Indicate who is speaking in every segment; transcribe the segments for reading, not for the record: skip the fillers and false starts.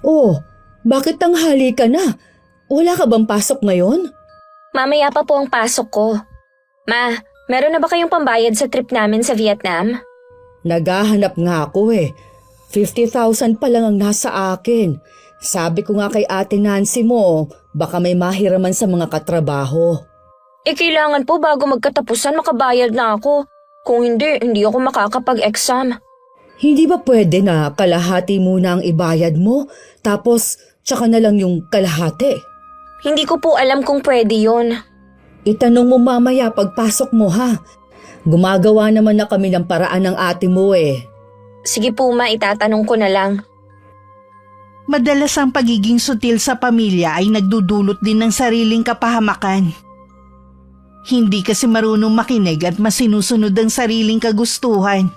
Speaker 1: Oh, bakit tanghali ka na? Wala ka bang pasok ngayon?
Speaker 2: Mamaya pa po ang pasok ko. Ma, meron na ba kayong pambayad sa trip namin sa Vietnam?
Speaker 1: Naghahanap nga ako eh. 50,000 pa lang ang nasa akin. Sabi ko nga kay Ate Nancy mo, baka may mahiraman sa mga katrabaho.
Speaker 2: Kailangan po bago magkatapusan makabayad na ako. Kung hindi ako makakapag-exam.
Speaker 1: Hindi ba pwede na kalahati muna ang ibayad mo, tapos tsaka na lang yung kalahati?
Speaker 2: Hindi ko po alam kung pwede yon.
Speaker 1: Itanong mo mamaya pagpasok mo ha. Gumagawa naman na kami ng paraan ng ate mo eh.
Speaker 2: Sige po ma, itatanong ko na lang.
Speaker 3: Madalas ang pagiging sutil sa pamilya ay nagdudulot din ng sariling kapahamakan. Hindi kasi marunong makinig at masinusunod ang sariling kagustuhan.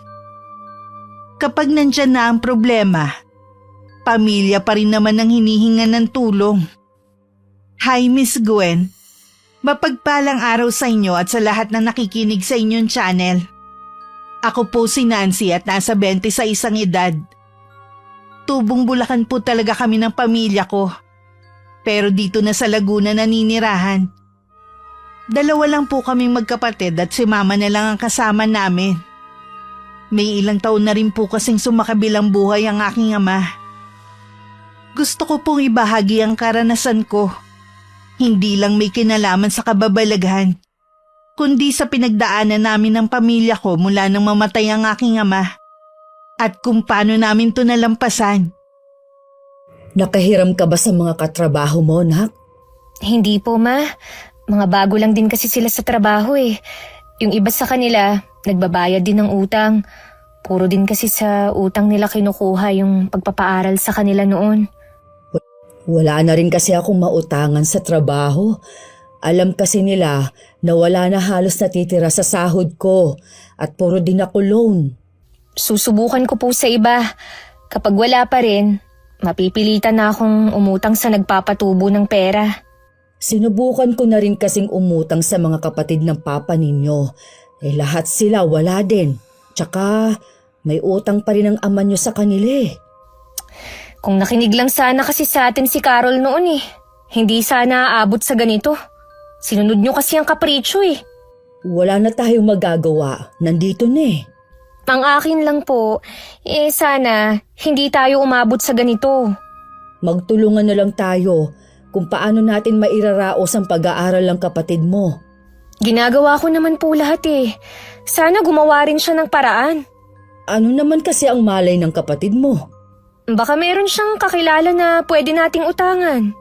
Speaker 3: Kapag nandyan na ang problema, pamilya pa rin naman ang hinihingan ng tulong. Hi Miss Gwen, mapagpalang araw sa inyo at sa lahat na nakikinig sa inyong channel. Ako po si Nancy at nasa 26 edad. Tubong Bulacan po talaga kami ng pamilya ko. Pero dito na sa Laguna naninirahan. 2 lang po kaming magkapatid at si mama na lang ang kasama namin. May ilang taon na rin po kasing sumakabilang buhay ang aking ama. Gusto ko pong ibahagi ang karanasan ko. Hindi lang may kinalaman sa kababalaghan, kundi sa pinagdaanan namin ng pamilya ko mula nang mamatay ang aking ama. At kung paano namin to nalampasan.
Speaker 1: Nakahiram ka ba sa mga katrabaho mo, nak?
Speaker 2: Hindi po ma, mga bago lang din kasi sila sa trabaho eh. Yung iba sa kanila, nagbabayad din ng utang. Puro din kasi sa utang nila kinukuha yung pagpapaaral sa kanila noon.
Speaker 1: Wala na rin kasi akong mautangan sa trabaho. Alam kasi nila na wala na halos natitira sa sahod ko at puro din ako loan.
Speaker 2: Susubukan ko po sa iba. Kapag wala pa rin, mapipilitan na akong umutang sa nagpapatubo ng pera.
Speaker 1: Sinubukan ko na rin kasing umutang sa mga kapatid ng papa ninyo. Lahat sila wala din. Tsaka may utang pa rin ang ama nyo sa kanila eh.
Speaker 2: Kung nakinig lang sana kasi sa atin si Carol noon eh. Hindi sana aabot sa ganito. Sinunod nyo kasi ang kapritsyo eh.
Speaker 1: Wala na tayong magagawa. Nandito na eh.
Speaker 2: Ang akin lang po, sana hindi tayo umabot sa ganito.
Speaker 1: Magtulungan na lang tayo kung paano natin mairaraos ang pag-aaral ng kapatid mo.
Speaker 2: Ginagawa ko naman po lahat eh. Sana gumawa rin siya ng paraan.
Speaker 1: Ano naman kasi ang malay ng kapatid mo?
Speaker 2: Baka meron siyang kakilala na pwede nating utangan.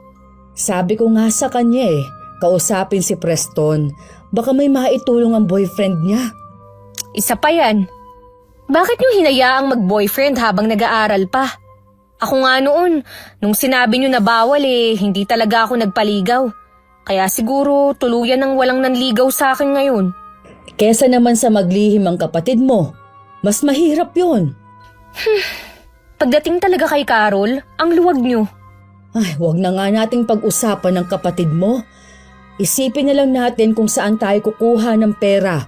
Speaker 1: Sabi ko nga sa kanya eh, kausapin si Preston. Baka may maitulong ang boyfriend niya.
Speaker 2: Isa pa yan. Bakit niyo hinayaang mag-boyfriend habang nag-aaral pa? Ako nga noon, nung sinabi niyo na bawal hindi talaga ako nagpaligaw. Kaya siguro tuluyan ng walang nanligaw sa akin ngayon.
Speaker 1: Kesa naman sa maglihim ang kapatid mo, mas mahirap yun.
Speaker 2: Pagdating talaga kay Carol, ang luwag niyo.
Speaker 1: Ay, wag na nga nating pag-usapan ng kapatid mo. Isipin na lang natin kung saan tayo kukuha ng pera.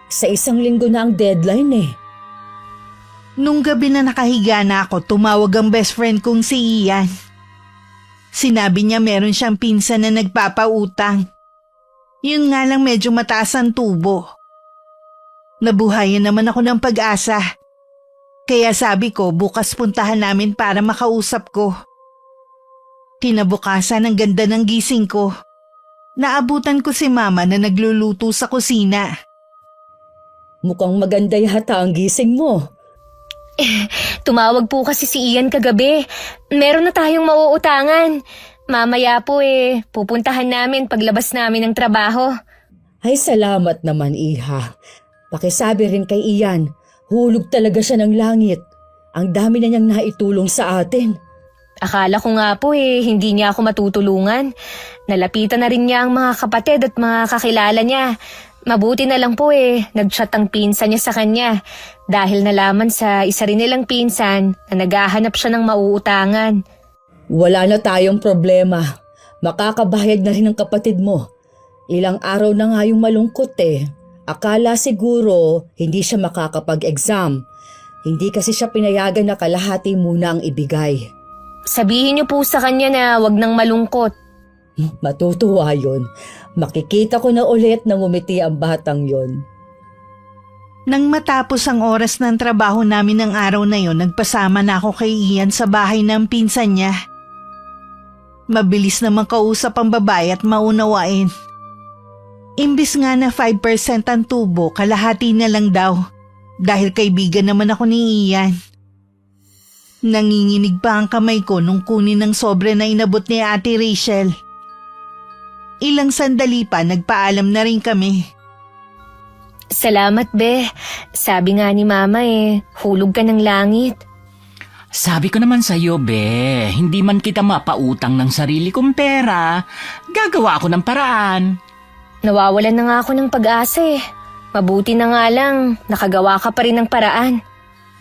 Speaker 1: Sa 1 linggo na ang deadline eh.
Speaker 3: Nung gabi na nakahiga na ako, tumawag ang best friend kong si Ian. Sinabi niya meron siyang pinsan na nagpapautang. Yun nga lang medyo mataas ang tubo. Nabuhayan naman ako ng pag-asa. Kaya sabi ko bukas puntahan namin para makausap ko. Kinabukasan ang ganda ng gising ko. Naabutan ko si mama na nagluluto sa kusina.
Speaker 1: Mukhang maganda yata ang gising mo.
Speaker 2: Tumawag po kasi si Ian kagabi. Meron na tayong mauutangan. Mamaya po pupuntahan namin paglabas namin ng trabaho.
Speaker 1: Ay salamat naman iha. Pakisabi rin kay Ian, hulog talaga siya ng langit. Ang dami na niyang naitulong sa atin.
Speaker 2: Akala ko nga po hindi niya ako matutulungan. Nalapitan na rin niya ang mga kapatid at mga kakilala niya. Mabuti na lang po nag-chat ang pinsan niya sa kanya dahil nalaman sa isa rin nilang pinsan na naghahanap siya ng mauutangan.
Speaker 1: Wala na tayong problema. Makakabayad na rin ang kapatid mo. Ilang araw na nga yung malungkot Akala siguro hindi siya makakapag-exam. Hindi kasi siya pinayagan na kalahati muna ang ibigay.
Speaker 2: Sabihin niyo po sa kanya na wag nang malungkot.
Speaker 1: Matutuwa yun. Makikita ko na ulit na ngumiti ang batang yon.
Speaker 3: Nang matapos ang oras ng trabaho namin ng araw na yon, nagpasama na ako kay Ian sa bahay ng pinsan niya. Mabilis naman kausap ang babae at maunawain. Imbis nga na 5% ang tubo, kalahati na lang daw. Dahil kaibigan naman ako ni Ian. Nanginginig pa ang kamay ko nung kunin ng sobre na inabot ni Ate Rachel. Ilang sandali pa, nagpaalam na rin kami.
Speaker 2: Salamat, be. Sabi nga ni Mama hulog ka ng langit.
Speaker 4: Sabi ko naman sa'yo, be, hindi man kita mapautang ng sarili kong pera, gagawa ako ng paraan.
Speaker 2: Nawawalan na nga ako ng pag-asa Mabuti na nga lang, nakagawa ka pa rin ng paraan.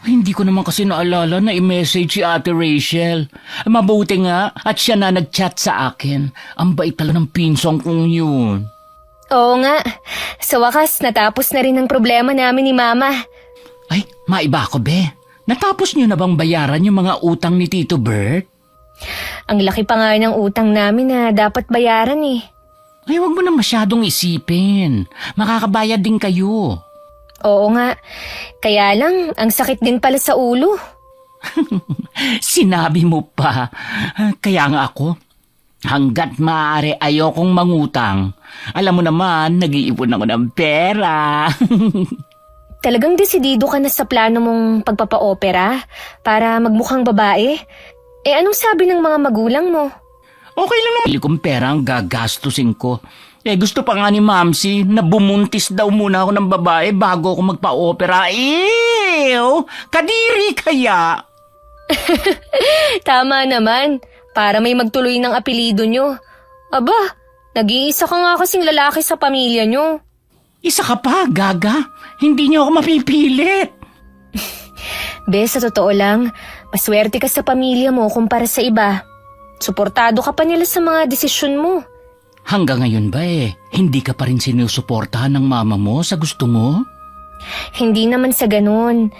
Speaker 4: Hindi ko naman kasi naalala na i-message si Ate Rachel. Mabuti nga at siya na nag-chat sa akin. Ang bait pala ng pinsong kong yun.
Speaker 2: Oo nga, sa wakas natapos na rin ang problema namin ni Mama.
Speaker 4: Ay, maiba ako, be. Natapos niyo na bang bayaran yung mga utang ni Tito Bert?
Speaker 2: Ang laki pa nga ng utang namin na dapat bayaran
Speaker 4: Ay, wag mo na masyadong isipin. Makakabayad din kayo.
Speaker 2: Oo nga, kaya lang ang sakit din pala sa ulo.
Speaker 4: Sinabi mo pa. Kaya nga ako, hanggat maaari ayokong mangutang. Alam mo naman, nag-iipon ako ng pera.
Speaker 2: Talagang desidido ka na sa plano mong pagpapa-opera para magmukhang babae? Anong sabi ng mga magulang mo?
Speaker 4: Okay lang naman. Pili kong pera ang gagastusin ko. Gusto pa nga ni Mamsi na bumuntis daw muna ako ng babae bago ako magpa-opera. Ew! Kadiri kaya!
Speaker 2: Tama naman, para may magtuloy ng apelido nyo. Aba, nag-iisa ka nga kasing lalaki sa pamilya nyo.
Speaker 4: Isa ka pa, gaga. Hindi niyo ako mapipilit.
Speaker 2: Be, sa totoo lang, maswerte ka sa pamilya mo kumpara sa iba. Suportado ka pa nila sa mga desisyon mo.
Speaker 4: Hanggang ngayon ba hindi ka pa rin sinusuportahan ng mama mo sa gusto mo?
Speaker 2: Hindi naman sa ganun.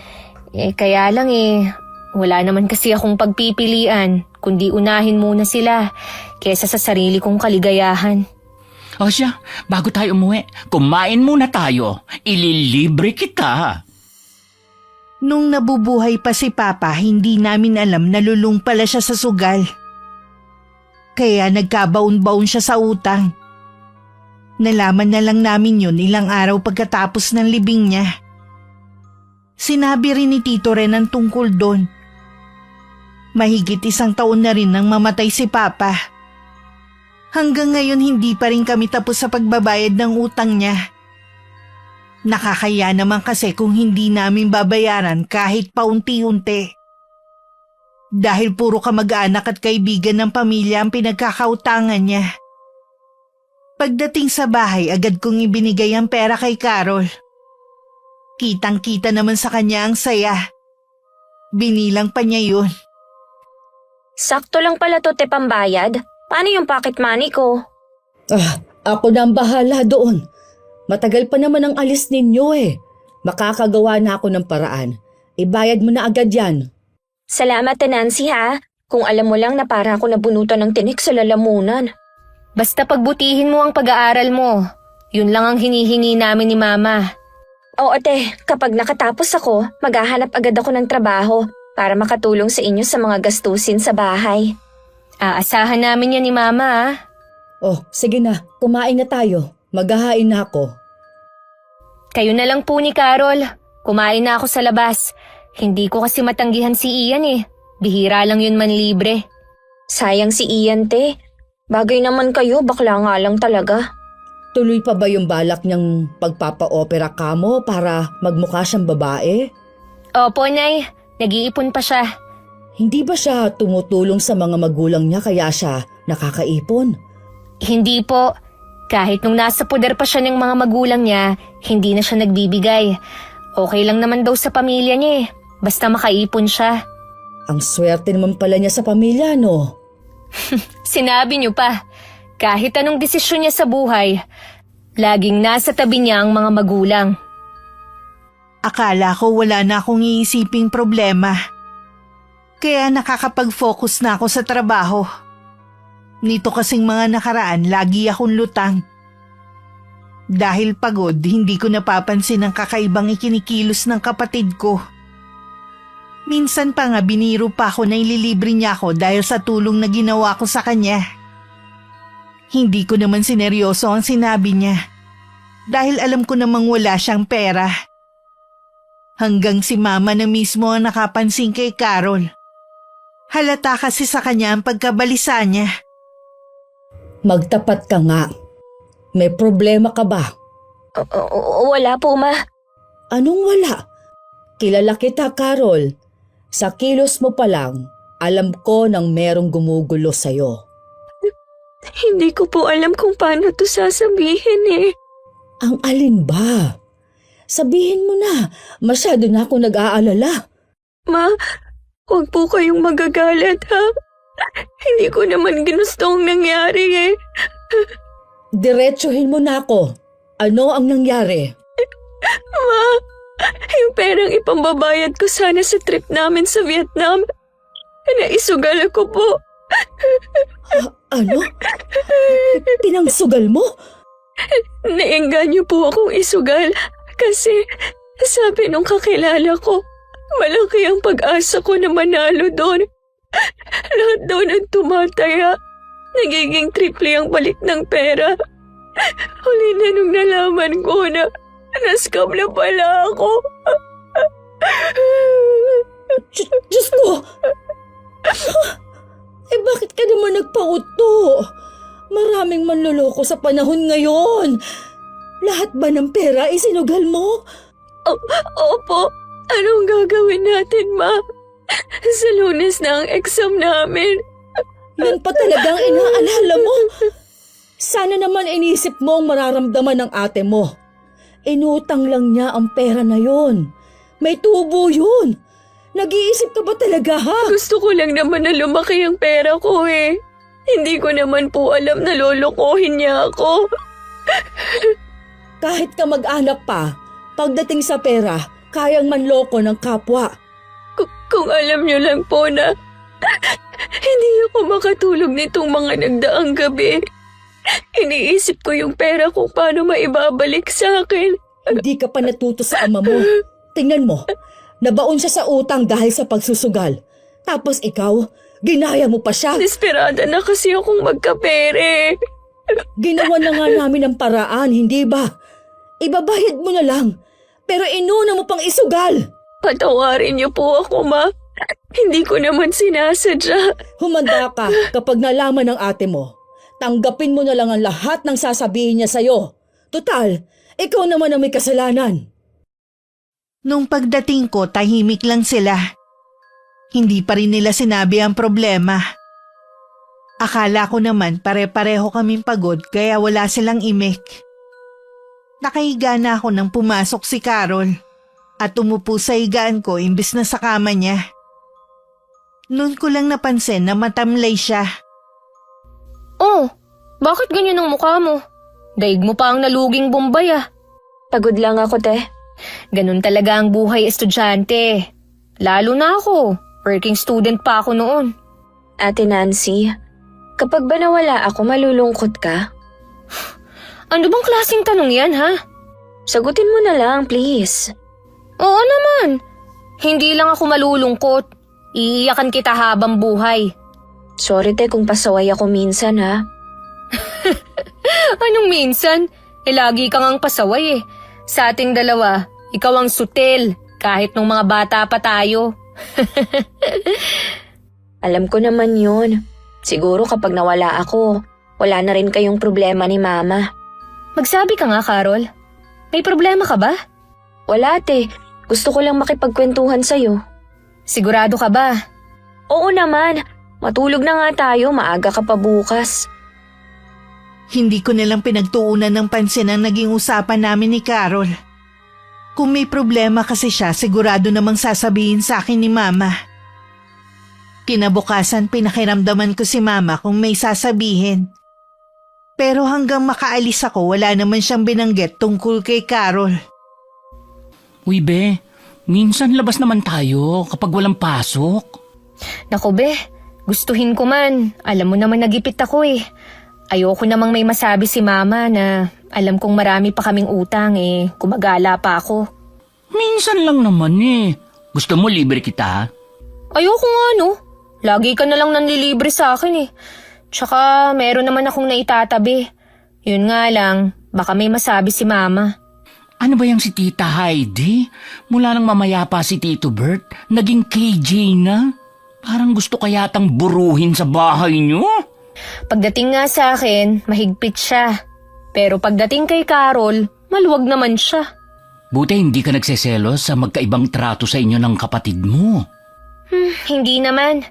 Speaker 2: Kaya lang wala naman kasi akong pagpipilian, kundi unahin muna sila kesa sa sarili kong kaligayahan.
Speaker 4: O siya, bago tayo umuwi, kumain muna tayo. Ililibre kita.
Speaker 3: Nung nabubuhay pa si Papa, hindi namin alam na lulong pala siya sa sugal. Kaya nagkabaon-baon siya sa utang. Nalaman na lang namin yun ilang araw pagkatapos ng libing niya. Sinabi rin ni Tito Renan tungkol doon. Mahigit 1 taon na rin nang mamatay si Papa. Hanggang ngayon hindi pa rin kami tapos sa pagbabayad ng utang niya. Nakakaya naman kasi kung hindi namin babayaran kahit paunti-unti. Dahil puro kamag-anak at kaibigan ng pamilya ang pinagkakautangan niya. Pagdating sa bahay, agad kong ibinigay ang pera kay Carol. Kitang-kita naman sa kanya ang saya. Binilang pa niya yun.
Speaker 2: Sakto lang pala to, te, pambayad. Paano yung pocket money ko?
Speaker 1: Ako na ang bahala doon. Matagal pa naman ang alis ninyo Makakagawa na ako ng paraan. Ibayad mo na agad yan.
Speaker 2: Salamat, Nancy, ha? Kung alam mo lang na para ako nabunutan ng tinik sa lalamunan. Basta pagbutihin mo ang pag-aaral mo. Yun lang ang hinihingi namin ni Mama. Oo, ate. Kapag nakatapos ako, maghahanap agad ako ng trabaho para makatulong sa inyo sa mga gastusin sa bahay. Aasahan namin yan ni Mama, ha?
Speaker 1: Oh, sige na. Kumain na tayo. Maghahain na ako.
Speaker 2: Kayo na lang po ni Carol. Kumain na ako sa labas. Hindi ko kasi matanggihan si Ian Bihira lang yun manlibre. Sayang si Ian, te. Bagay naman kayo, bakla nga lang talaga.
Speaker 1: Tuloy pa ba yung balak niyang pagpapa-opera ka mo para magmukha siyang babae?
Speaker 2: Opo, Nay. Nag-iipon pa siya.
Speaker 1: Hindi ba siya tumutulong sa mga magulang niya kaya siya nakakaipon?
Speaker 2: Hindi po. Kahit nung nasa poder pa siya ng mga magulang niya, hindi na siya nagbibigay. Okay lang naman daw sa pamilya niya basta makaipon siya.
Speaker 1: Ang swerte naman pala niya sa pamilya, no?
Speaker 2: Sinabi niyo pa, kahit anong desisyon niya sa buhay, laging nasa tabi niya ang mga magulang.
Speaker 3: Akala ko wala na akong iisiping problema. Kaya nakakapag-focus na ako sa trabaho. Nito kasing mga nakaraan, lagi akong lutang. Dahil pagod, hindi ko napapansin ang kakaibang ikinikilos ng kapatid ko. Minsan pa nga biniro pa ako na ililibre niya ako dahil sa tulong na ginawa ko sa kanya. Hindi ko naman sineryoso ang sinabi niya. Dahil alam ko namang wala siyang pera. Hanggang si Mama na mismo ang nakapansin kay Carol. Halata kasi sa kanya ang pagkabalisa niya.
Speaker 1: Magtapat ka nga. May problema ka ba?
Speaker 2: Wala po, Ma.
Speaker 1: Anong wala? Kilala kita, Carol. Sa kilos mo pa lang, alam ko nang merong gumugulo sa'yo.
Speaker 2: Hindi ko po alam kung paano to sasabihin eh.
Speaker 1: Ang alin ba? Sabihin mo na, masyado na ako nag-aalala.
Speaker 2: Ma, huwag po kayong magagalit ha. Hindi ko naman ginusto ang nangyari eh.
Speaker 1: Diretsuhin mo na ako. Ano ang nangyari?
Speaker 2: Ma, yung perang ipambabayad ko sana sa trip namin sa Vietnam, naisugal ko po.
Speaker 1: Ano? Pinangsugal mo?
Speaker 2: Naengganyo po akong isugal kasi sabi nung kakilala ko, malaki ang pag-asa ko na manalo doon. Lahat daw ng tumataya, nagiging triple ang balik ng pera. Huli na nung nalaman ko na na-scam na pala ako.
Speaker 1: Diyos ko! Eh bakit ka naman nagpauto? Maraming manloloko sa panahon ngayon. Lahat ba ng pera isinugal mo?
Speaker 2: Opo, anong gagawin natin, Ma? Sa Lunes na ang exam namin.
Speaker 1: Yan pa talagang inaalala mo. Sana naman inisip mo ang mararamdaman ng ate mo. Inutang lang niya ang pera na yon. May tubo yun. Nag-iisip ka ba talaga, ha?
Speaker 2: Gusto ko lang naman na lumaki ang pera ko eh. Hindi ko naman po alam na lolokohin niya ako.
Speaker 1: Kahit ka mag-anak pa, pagdating sa pera, kayang manloko ng kapwa.
Speaker 2: Kung alam niyo lang po na hindi ako makatulog nitong mga nagdaang gabi. Iniisip ko yung pera kung paano maibabalik sa akin.
Speaker 1: Hindi ka pa natuto sa ama mo. Tingnan mo, nabaon siya sa utang dahil sa pagsusugal. Tapos ikaw, ginaya mo pa siya.
Speaker 2: Desperada na kasi akong magkapere.
Speaker 1: Ginawa na nga namin ang paraan, hindi ba? Ibabayad mo na lang, pero inuna mo pang isugal.
Speaker 2: Patawarin niyo po ako, Ma. Hindi ko naman sinasadya.
Speaker 1: Humanda ka kapag nalaman ng ate mo. Tanggapin mo na lang ang lahat ng sasabihin niya sa'yo. Total, ikaw naman ang may kasalanan.
Speaker 3: Nung pagdating ko, tahimik lang sila. Hindi pa rin nila sinabi ang problema. Akala ko naman pare-pareho kaming pagod kaya wala silang imik. Nakahiga na ako nang pumasok si Carol at umupo sa higaan ko imbis na sa kama niya. Noon ko lang napansin na matamlay siya.
Speaker 2: Oh, bakit ganyan ang mukha mo? Daig mo pa ang naluging Bombay ah. Pagod lang ako, te. Ganun talaga ang buhay estudyante. Lalo na ako. Working student pa ako noon. Ate Nancy, kapag ba nawala ako, malulungkot ka? Ano bang klaseng tanong yan, ha? Sagutin mo na lang, please. Oo naman. Hindi lang ako malulungkot. Iiyakan kita habang buhay. Sorry, te, kung pasaway ako minsan, ha? Anong minsan? Lagi kang ang pasaway eh. Sa ating dalawa, ikaw ang sutil, kahit nung mga bata pa tayo. Alam ko naman yun. Siguro kapag nawala ako, wala na rin kayong problema ni Mama. Magsabi ka nga, Carol. May problema ka ba? Wala, te. Gusto ko lang makipagkwentuhan sa'yo. Sigurado ka ba? Oo naman. Matulog na nga tayo, maaga ka pa bukas.
Speaker 3: Hindi ko nilang pinagtuunan ng pansin ang naging usapan namin ni Carol. Kung may problema kasi siya, sigurado namang sasabihin sa akin ni Mama. Kinabukasan pinakiramdaman ko si Mama kung may sasabihin. Pero hanggang makaalis ako, wala naman siyang binanggit tungkol kay Carol.
Speaker 4: Uy, be, minsan labas naman tayo kapag walang pasok.
Speaker 2: Naku be, gustuhin ko man. Alam mo naman nagipit ako eh. Ayoko namang may masabi si mama na alam kong marami pa kaming utang gumagala pa ako.
Speaker 4: Minsan lang naman eh. Gusto mo libre kita?
Speaker 2: Ayoko nga no. Lagi ka na lang nanlilibre sa akin eh. Tsaka meron naman akong naitatabi. Yun nga lang, baka may masabi si mama.
Speaker 4: Ano ba yung si Tita Heidi? Mula nang mamaya pa si Tito Bert, naging KJ na. Parang gusto kayatang buruhin sa bahay niyo.
Speaker 2: Pagdating nga sa akin, mahigpit siya. Pero pagdating kay Carol, maluwag naman siya.
Speaker 4: Buti hindi ka nagseselos sa magkaibang trato sa inyo ng kapatid mo.
Speaker 2: Hindi naman.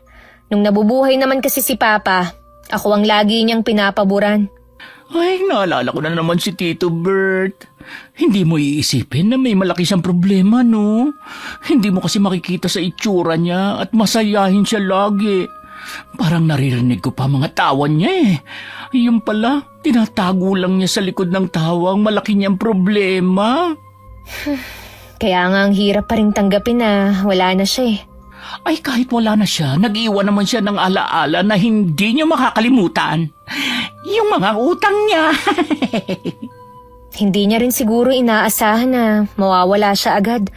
Speaker 2: Nung nabubuhay naman kasi si Papa, ako ang lagi niyang pinapaboran.
Speaker 4: Ay, naalala ko na naman si Tito Bert. Hindi mo iisipin na may malaki siyang problema, no? Hindi mo kasi makikita sa itsura niya at masayahin siya lagi. Parang naririnig ko pa mga tawa niya eh. Yung pala, tinatago lang niya sa likod ng tawa ang malaki niyang problema.
Speaker 2: Kaya nga ang hirap pa rin tanggapin na wala na siya eh.
Speaker 4: Ay, kahit wala na siya, nag-iwan naman siya ng alaala na hindi niya makakalimutan. Yung mga utang niya.
Speaker 2: Hindi niya rin siguro inaasahan na mawawala siya agad.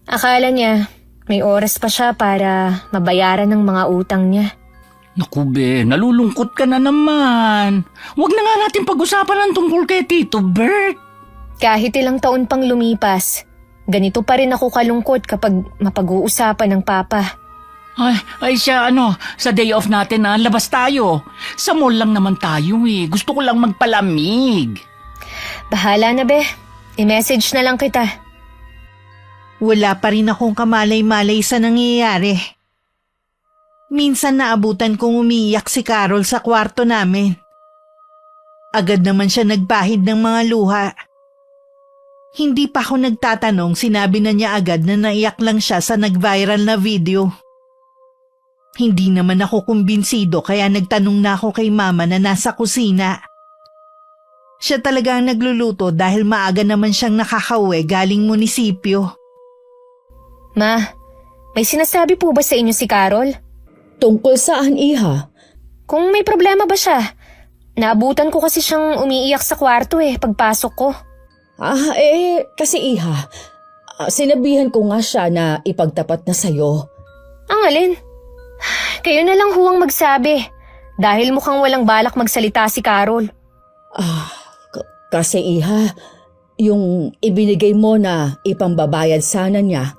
Speaker 2: Akala niya may oras pa siya para mabayaran ng mga utang niya.
Speaker 4: Naku be, nalulungkot ka na naman. Huwag na nga natin pag-usapan ang tungkol kay Tito Bert.
Speaker 2: Kahit ilang taon pang lumipas, ganito pa rin ako kalungkot kapag mapag-uusapan ng Papa.
Speaker 4: Ay siya sa day off natin labas tayo. Sa mall lang naman tayo eh. Gusto ko lang magpalamig.
Speaker 2: Bahala na be, i-message na lang kita.
Speaker 3: Wala pa rin akong kamalay-malay sa nangyayari. Minsan naabutan kong umiiyak si Carol sa kwarto namin. Agad naman siya nagbahid ng mga luha. Hindi pa ako nagtatanong, sinabi na niya agad na naiyak lang siya sa nag-viral na video. Hindi naman ako kumbinsido kaya nagtanong na ako kay mama na nasa kusina. Siya talaga ang nagluluto dahil maaga naman siyang nakakauwi galing munisipyo.
Speaker 2: Ma, may sinasabi po ba sa inyo si Carol?
Speaker 1: Tungkol saan, Iha?
Speaker 2: Kung may problema ba siya? Naabutan ko kasi siyang umiiyak sa kwarto pagpasok ko.
Speaker 1: Kasi Iha, sinabihan ko nga siya na ipagtapat na sa'yo.
Speaker 2: Ang alin? Kayo na lang huwang magsabi. Dahil mukhang walang balak magsalita si Carol.
Speaker 1: Kasi Iha, yung ibinigay mo na ipambabayad sana niya,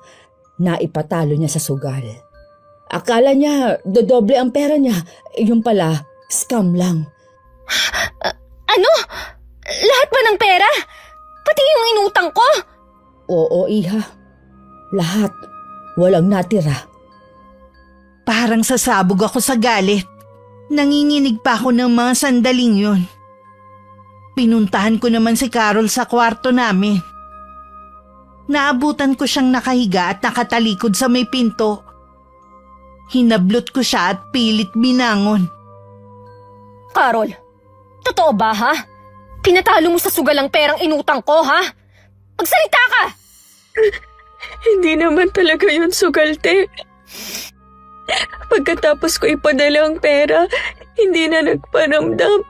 Speaker 1: na ipatalo niya sa sugal. Akala niya dodoble ang pera niya, yung pala, scam lang.
Speaker 2: Ano? Lahat ba ng pera? Pati yung inutang ko?
Speaker 1: Oo, Iha. Lahat. Walang natira.
Speaker 3: Parang sasabog ako sa galit. Nanginginig pa ako ng mga sandaling yun. Pinuntahan ko naman si Carol sa kwarto namin. Naabutan ko siyang nakahiga at nakatalikod sa may pinto. Hinablot ko siya at pilit binangon.
Speaker 2: Carol, totoo ba ha? Pinatalo mo sa sugal ang perang inutang ko ha? Magsalita ka!
Speaker 5: Hindi naman talaga yun sugalte. Pagkatapos ko ipadala ang pera, hindi na nagparamdam.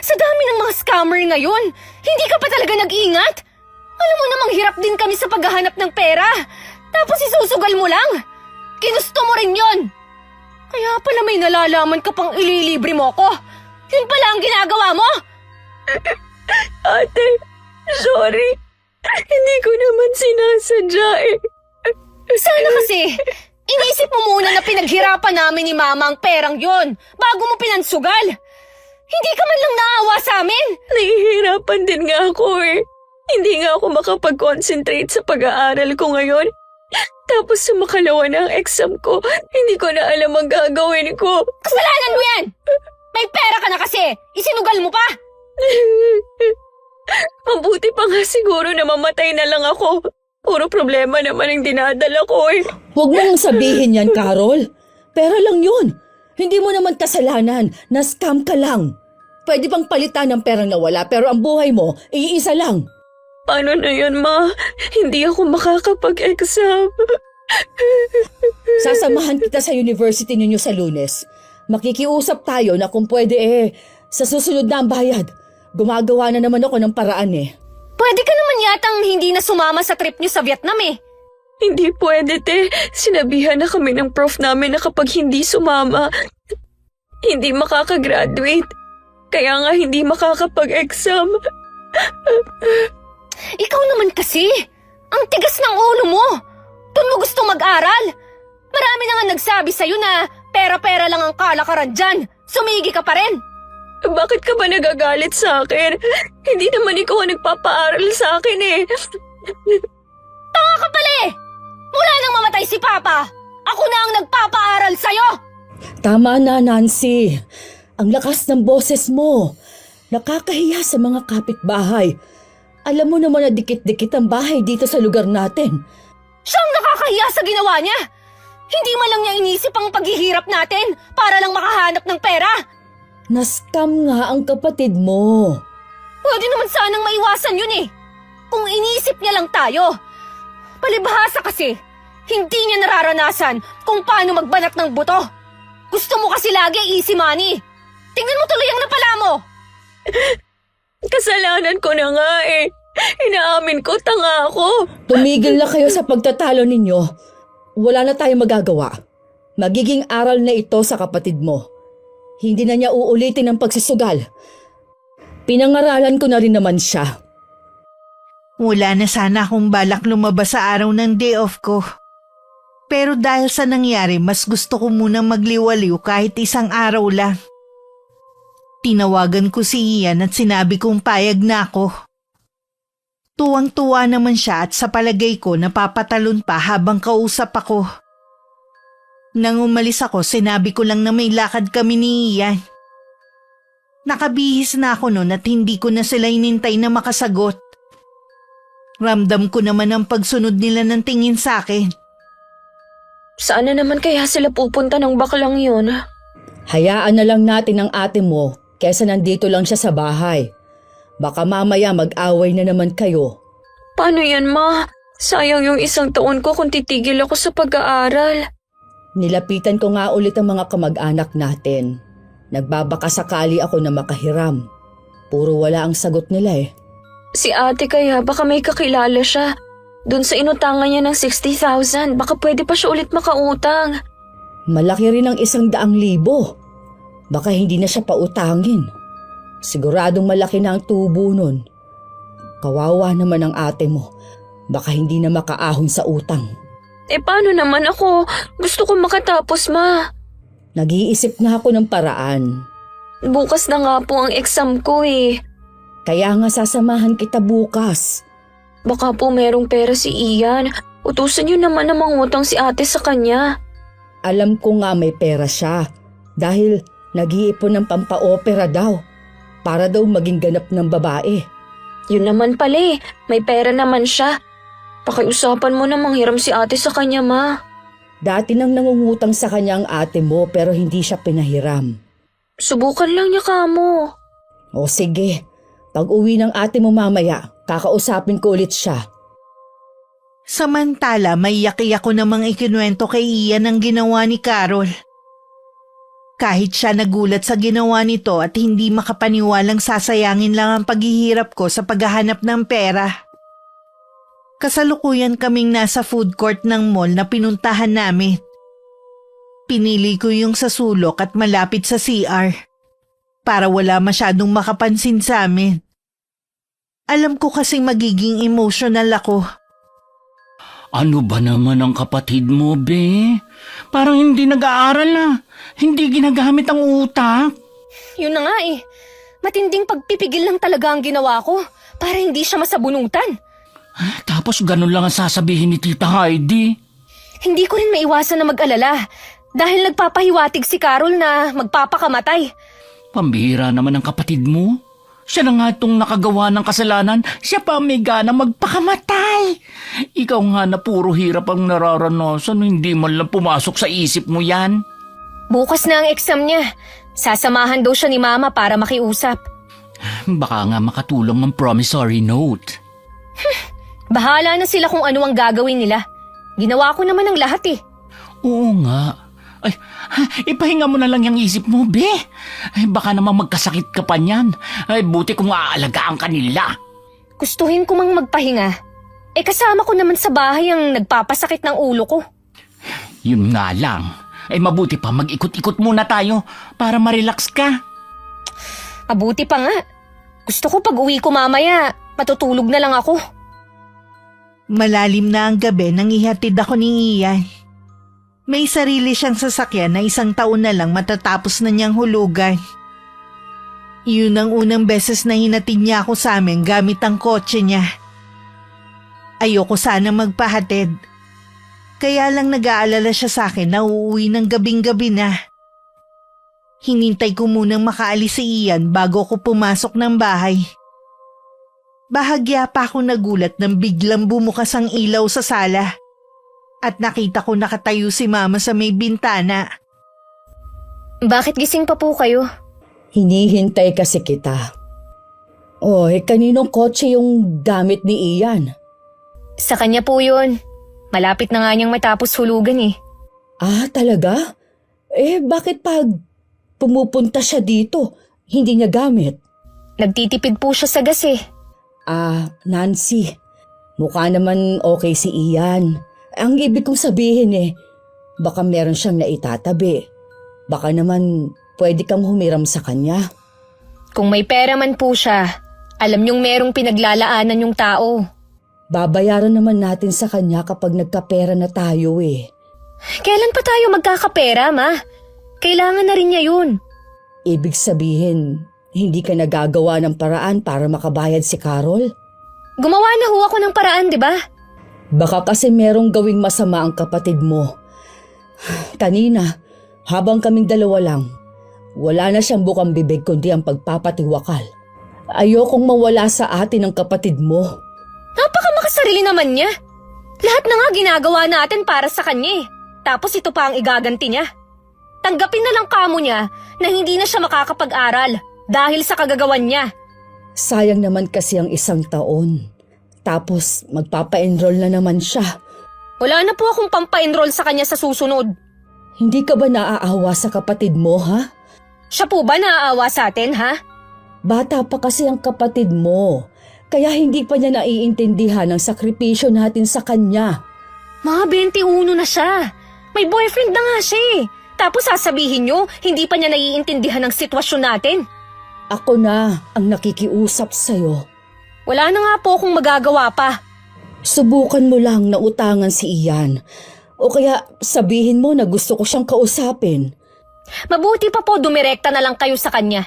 Speaker 2: Sa dami ng mga scammer ngayon, hindi ka pa talaga nag-ingat? Alam mo namang hirap din kami sa paghahanap ng pera. Tapos isusugal mo lang. Ginusto mo rin yon. Kaya pala may nalalaman ka pang ililibre mo ko. Yun pala ang ginagawa mo?
Speaker 5: Ate, sorry. Hindi ko naman sinasadya
Speaker 2: Sana kasi, inisip mo muna na pinaghirapan namin ni Mama ang perang yon bago mo pinansugal. Hindi ka man lang naawa sa amin.
Speaker 5: Nahihirapan din nga ako Hindi nga ako makapag-concentrate sa pag-aaral ko ngayon. Tapos sa makalawa na ang exam ko, hindi ko na alam ang gagawin ko.
Speaker 2: Kasalanan mo yan! May pera ka na kasi! Isinugal mo pa!
Speaker 5: Mabuti pa nga siguro na mamatay na lang ako. Puro problema naman ang dinadala ko
Speaker 1: Huwag mong sabihin yan, Carol. Pera lang yun. Hindi mo naman kasalanan na scam ka lang. Pwede bang palitan ng perang nawala pero ang buhay mo, iisa lang.
Speaker 5: Paano na yun, Ma? Hindi ako makakapag-exam.
Speaker 1: Sasamahan kita sa university ninyo sa Lunes. Makikiusap tayo na kung pwede sa susunod na ang bayad. Gumagawa na naman ako ng paraan
Speaker 2: Pwede ka naman yatang hindi na sumama sa trip niyo sa Vietnam
Speaker 5: Hindi pwede, te. Sinabihan na kami ng prof namin na kapag hindi sumama, hindi makakagraduate. Kaya nga hindi makakapag-exam.
Speaker 2: Ikaw naman kasi! Ang tigas ng ulo mo! Doon mo gusto mag-aral! Marami na nga nagsabi sa'yo na pera-pera lang ang kalakaran dyan. Sumigi ka pa rin!
Speaker 5: Bakit ka ba nagagalit sa akin? Hindi naman ikaw ang nagpapaaral sa akin
Speaker 2: Tanga ka pala Mula nang mamatay si Papa, ako na ang nagpapaaral sa'yo!
Speaker 1: Tama na, Nancy. Ang lakas ng boses mo. Nakakahiya sa mga kapitbahay. Alam mo naman na dikit-dikit ang bahay dito sa lugar natin.
Speaker 2: Siyang nakakahiya sa ginawa niya! Hindi man lang niya inisip ang paghihirap natin para lang makahanap ng pera!
Speaker 1: Nascam nga ang kapatid mo.
Speaker 2: Pwede naman sanang maiwasan yun Kung inisip niya lang tayo. Palibhasa kasi, hindi niya nararanasan kung paano magbanat ng buto. Gusto mo kasi lagi easy money. Tingnan mo tuloy ang napala mo.
Speaker 5: Kasalanan ko na nga Inaamin ko, tanga ako.
Speaker 1: Tumigil na kayo sa pagtatalo ninyo. Wala na tayong magagawa. Magiging aral na ito sa kapatid mo. Hindi na niya uulitin ang pagsisugal. Pinangaralan ko na rin naman siya.
Speaker 3: Wala na sana akong balak lumabas sa araw ng day off ko. Pero dahil sa nangyari, mas gusto ko munang magliwaliw kahit isang araw lang. Tinawagan ko si Ian at sinabi kong payag na ako. Tuwang-tuwa naman siya at sa palagay ko napapatalon pa habang kausap ako. Nang umalis ako, sinabi ko lang na may lakad kami ni Ian. Nakabihis na ako noon at hindi ko na sila inintay na makasagot. Ramdam ko naman ang pagsunod nila ng tingin sa akin.
Speaker 5: Saan na naman kaya sila pupunta ng baklang yun?
Speaker 1: Hayaan na lang natin ang ate mo kesa nandito lang siya sa bahay. Baka mamaya mag-away na naman kayo.
Speaker 5: Paano yan, ma? Sayang yung isang taon ko kung titigil ako sa pag-aaral.
Speaker 1: Nilapitan ko nga ulit ang mga kamag-anak natin. Nagbabaka sakali ako na makahiram. Puro wala ang sagot nila
Speaker 5: Si ate kaya baka may kakilala siya. Doon sa inutangan niya ng 60,000, baka pwede pa siya ulit makautang.
Speaker 1: Malaki rin ang 100,000. Baka hindi na siya pautangin. Siguradong malaki na ang tubo nun. Kawawa naman ang ate mo. Baka hindi na makaahon sa utang.
Speaker 5: Paano naman ako? Gusto ko makatapos, ma.
Speaker 1: Nag-iisip nga ako ng paraan.
Speaker 5: Bukas na nga po ang exam ko
Speaker 1: Kaya nga sasamahan kita bukas.
Speaker 5: Baka po merong pera si Ian. Utusan niyo naman na mangutang si ate sa kanya.
Speaker 1: Alam ko nga may pera siya. Dahil nag-iipon ng pampa-opera daw. Para daw maging ganap ng babae.
Speaker 5: Yun naman pala may pera naman siya. Pakiusapan mo na manghiram si ate sa kanya, ma.
Speaker 1: Dati nang nangungutang sa kanya ang ate mo pero hindi siya pinahiram.
Speaker 5: Subukan lang niya kamo.
Speaker 1: O sige, pag uwi ng ate mo mamaya, kakausapin ko ulit siya.
Speaker 3: Samantala, may yaki ako namang ikinuwento kay Ian ang ginawa ni Carol. Kahit siya nagulat sa ginawa nito at hindi makapaniwalang sasayangin lang ang paghihirap ko sa paghahanap ng pera. Kasalukuyan kaming nasa food court ng mall na pinuntahan namin. Pinili ko yung sa sulok at malapit sa CR para wala masyadong makapansin sa amin. Alam ko kasing magiging emotional ako.
Speaker 4: Ano ba naman ang kapatid mo, be? Parang hindi nag-aaral Hindi ginagamit ang utak.
Speaker 2: Yun na nga Matinding pagpipigil lang talaga ang ginawa ko para hindi siya masabunutan.
Speaker 4: Tapos ganun lang ang sasabihin ni Tita Heidi.
Speaker 2: Hindi ko rin maiwasan na mag-alala dahil nagpapahiwatig si Carol na magpapakamatay.
Speaker 4: Pambihira naman ang kapatid mo. Siya na nga itong nakagawa ng kasalanan, siya pa may gana magpakamatay. Ikaw nga na puro hirap ang nararanasan, hindi man lang pumasok sa isip mo yan.
Speaker 2: Bukas na ang exam niya. Sasamahan daw siya ni Mama para makiusap.
Speaker 4: Baka nga makatulong ang promissory note.
Speaker 2: Bahala na sila kung ano ang gagawin nila. Ginawa ko naman ang lahat eh.
Speaker 4: Oo nga. Ay, ipahinga mo na lang yung isip mo, be. Ay, baka naman magkasakit ka pa niyan. Ay, buti kung aalagaan ka nila.
Speaker 2: Gustuhin ko mang magpahinga. Eh kasama ko naman sa bahay ang nagpapasakit ng ulo ko.
Speaker 4: Yun nga lang. Ay, mabuti pa mag-ikot-ikot muna tayo para ma-relax ka.
Speaker 2: Mabuti pa nga. Gusto ko pag uwi ko mamaya, matutulog na lang ako.
Speaker 3: Malalim na ang gabi nang ihatid ako ni Ian. May sarili siyang sasakyan na 1 taon na lang matatapos na niyang hulugan. Yun ang unang beses na hinatid niya ako sa amin gamit ang kotse niya. Ayoko sana magpahatid. Kaya lang nag-aalala siya sa akin na uuwi ng gabing-gabi na. Hinintay ko munang makaalis si Ian bago ko pumasok ng bahay. Bahagya pa ako nagulat nang biglang bumukas ang ilaw sa sala. At nakita ko nakatayo si Mama sa may bintana.
Speaker 2: Bakit gising pa po kayo?
Speaker 1: Hinihintay kasi kita. Kaninong kotse yung gamit ni Ian?
Speaker 2: Sa kanya po yun. Malapit na nga niyang matapos hulugan eh.
Speaker 1: Ah, talaga? Bakit pag pumupunta siya dito, hindi niya gamit?
Speaker 2: Nagtitipid po siya sa gas eh.
Speaker 1: Nancy, mukha naman okay si Ian. Ang ibig kong sabihin baka meron siyang naitatabi. Baka naman pwede kang humiram sa kanya.
Speaker 2: Kung may pera man po siya, alam niyong merong pinaglalaanan yung tao.
Speaker 1: Babayaran naman natin sa kanya kapag nagkapera na tayo eh.
Speaker 2: Kailan pa tayo magkakapera, Ma? Kailangan na rin niya yun.
Speaker 1: Ibig sabihin, hindi ka nagagawa ng paraan para makabayad si Carol?
Speaker 2: Gumawa na ho ako ng paraan, di ba?
Speaker 1: Baka kasi merong gawing masama ang kapatid mo. Kanina, habang kaming dalawa lang, wala na siyang bukang bibig kundi ang pagpapatiwakal. Ayokong mawala sa atin ang kapatid mo.
Speaker 2: Napakamakasarili naman niya. Lahat na nga ginagawa natin para sa kanya eh. Tapos ito pa ang igaganti niya. Tanggapin na lang kamo niya na hindi na siya makakapag-aral dahil sa kagagawan niya.
Speaker 1: Sayang naman kasi ang 1 taon. Tapos magpapa-enroll na naman siya.
Speaker 2: Wala na po akong pampa-enroll sa kanya sa susunod.
Speaker 1: Hindi ka ba naaawa sa kapatid mo, ha?
Speaker 2: Siya po ba naaawa sa atin, ha?
Speaker 1: Bata pa kasi ang kapatid mo. Kaya hindi pa niya naiintindihan ang sakripisyo natin sa kanya.
Speaker 2: Mga 21 na siya. May boyfriend na nga siya eh. Tapos sasabihin niyo, hindi pa niya naiintindihan ang sitwasyon natin.
Speaker 1: Ako na ang nakikiusap sa'yo.
Speaker 2: Wala na nga po akong magagawa pa.
Speaker 1: Subukan mo lang na utangan si Ian. O kaya sabihin mo na gusto ko siyang kausapin.
Speaker 2: Mabuti pa po dumirekta na lang kayo sa kanya.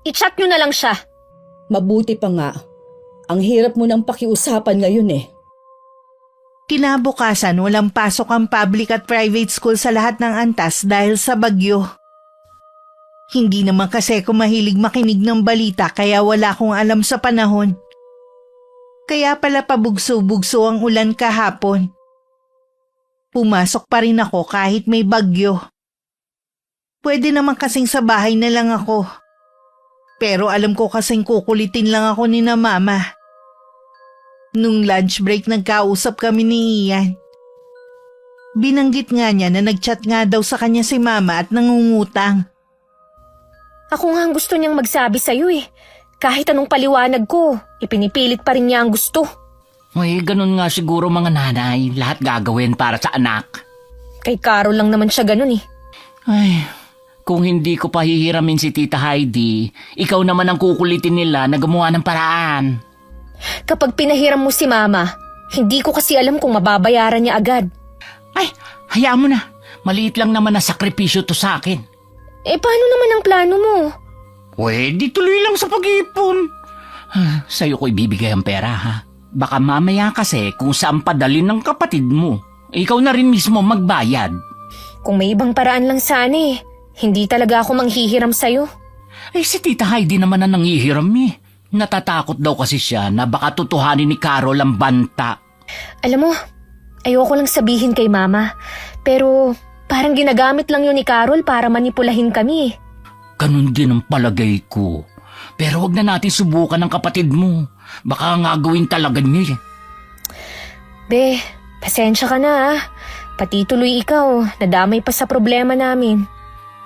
Speaker 2: I-chat niyo na lang siya.
Speaker 1: Mabuti pa nga. Ang hirap mo ng pakiusapan ngayon eh.
Speaker 3: Kinabukasan walang pasok ang public at private school sa lahat ng antas dahil sa bagyo. Hindi naman kasi ako mahilig makinig ng balita kaya wala akong alam sa panahon. Kaya pala pabugso-bugso ang ulan kahapon. Pumasok pa rin ako kahit may bagyo. Pwede naman kasing sa bahay na lang ako. Pero alam ko kasing kukulitin lang ako ni na Mama. Nung lunch break nagkausap kami ni Ian. Binanggit nga niya na nagchat nga daw sa kanya si Mama at nangungutang.
Speaker 2: Ako nga ang gusto niyang magsabi sa'yo eh. Kahit anong paliwanag ko, ipinipilit pa rin niya ang gusto.
Speaker 4: Ay, ganun nga siguro mga nanay. Lahat gagawin para sa anak.
Speaker 2: Kay Carol lang naman siya ganun eh.
Speaker 4: Ay, kung hindi ko pahihiramin si Tita Heidi, ikaw naman ang kukulitin nila na gumawa ng paraan.
Speaker 2: Kapag pinahiram mo si Mama, hindi ko kasi alam kung mababayaran niya agad.
Speaker 4: Ay, hayaan mo na. Maliit lang naman na sakripisyo to sa akin.
Speaker 2: Paano naman ang plano mo?
Speaker 4: Pwede tuloy lang sa pag-ipon. Sa'yo ko ibibigay ang pera, ha? Baka mamaya kasi kung saan padalin ng kapatid mo. Ikaw na rin mismo magbayad.
Speaker 2: Kung may ibang paraan lang sana eh. Hindi talaga ako manghihiram sa'yo.
Speaker 4: Si Tita Heidi naman ang nangihiram eh. Natatakot daw kasi siya na baka tutuhanin ni Carol ang banta.
Speaker 2: Alam mo, ayoko lang sabihin kay Mama. Pero parang ginagamit lang yun ni Carol para manipulahin kami eh.
Speaker 4: Ganun din ang palagay ko. Pero wag na natin subukan ng kapatid mo. Baka nga gawin talaga niya.
Speaker 2: Be, pasensya ka na ah. Pati tuloy ikaw, nadamay pa sa problema namin.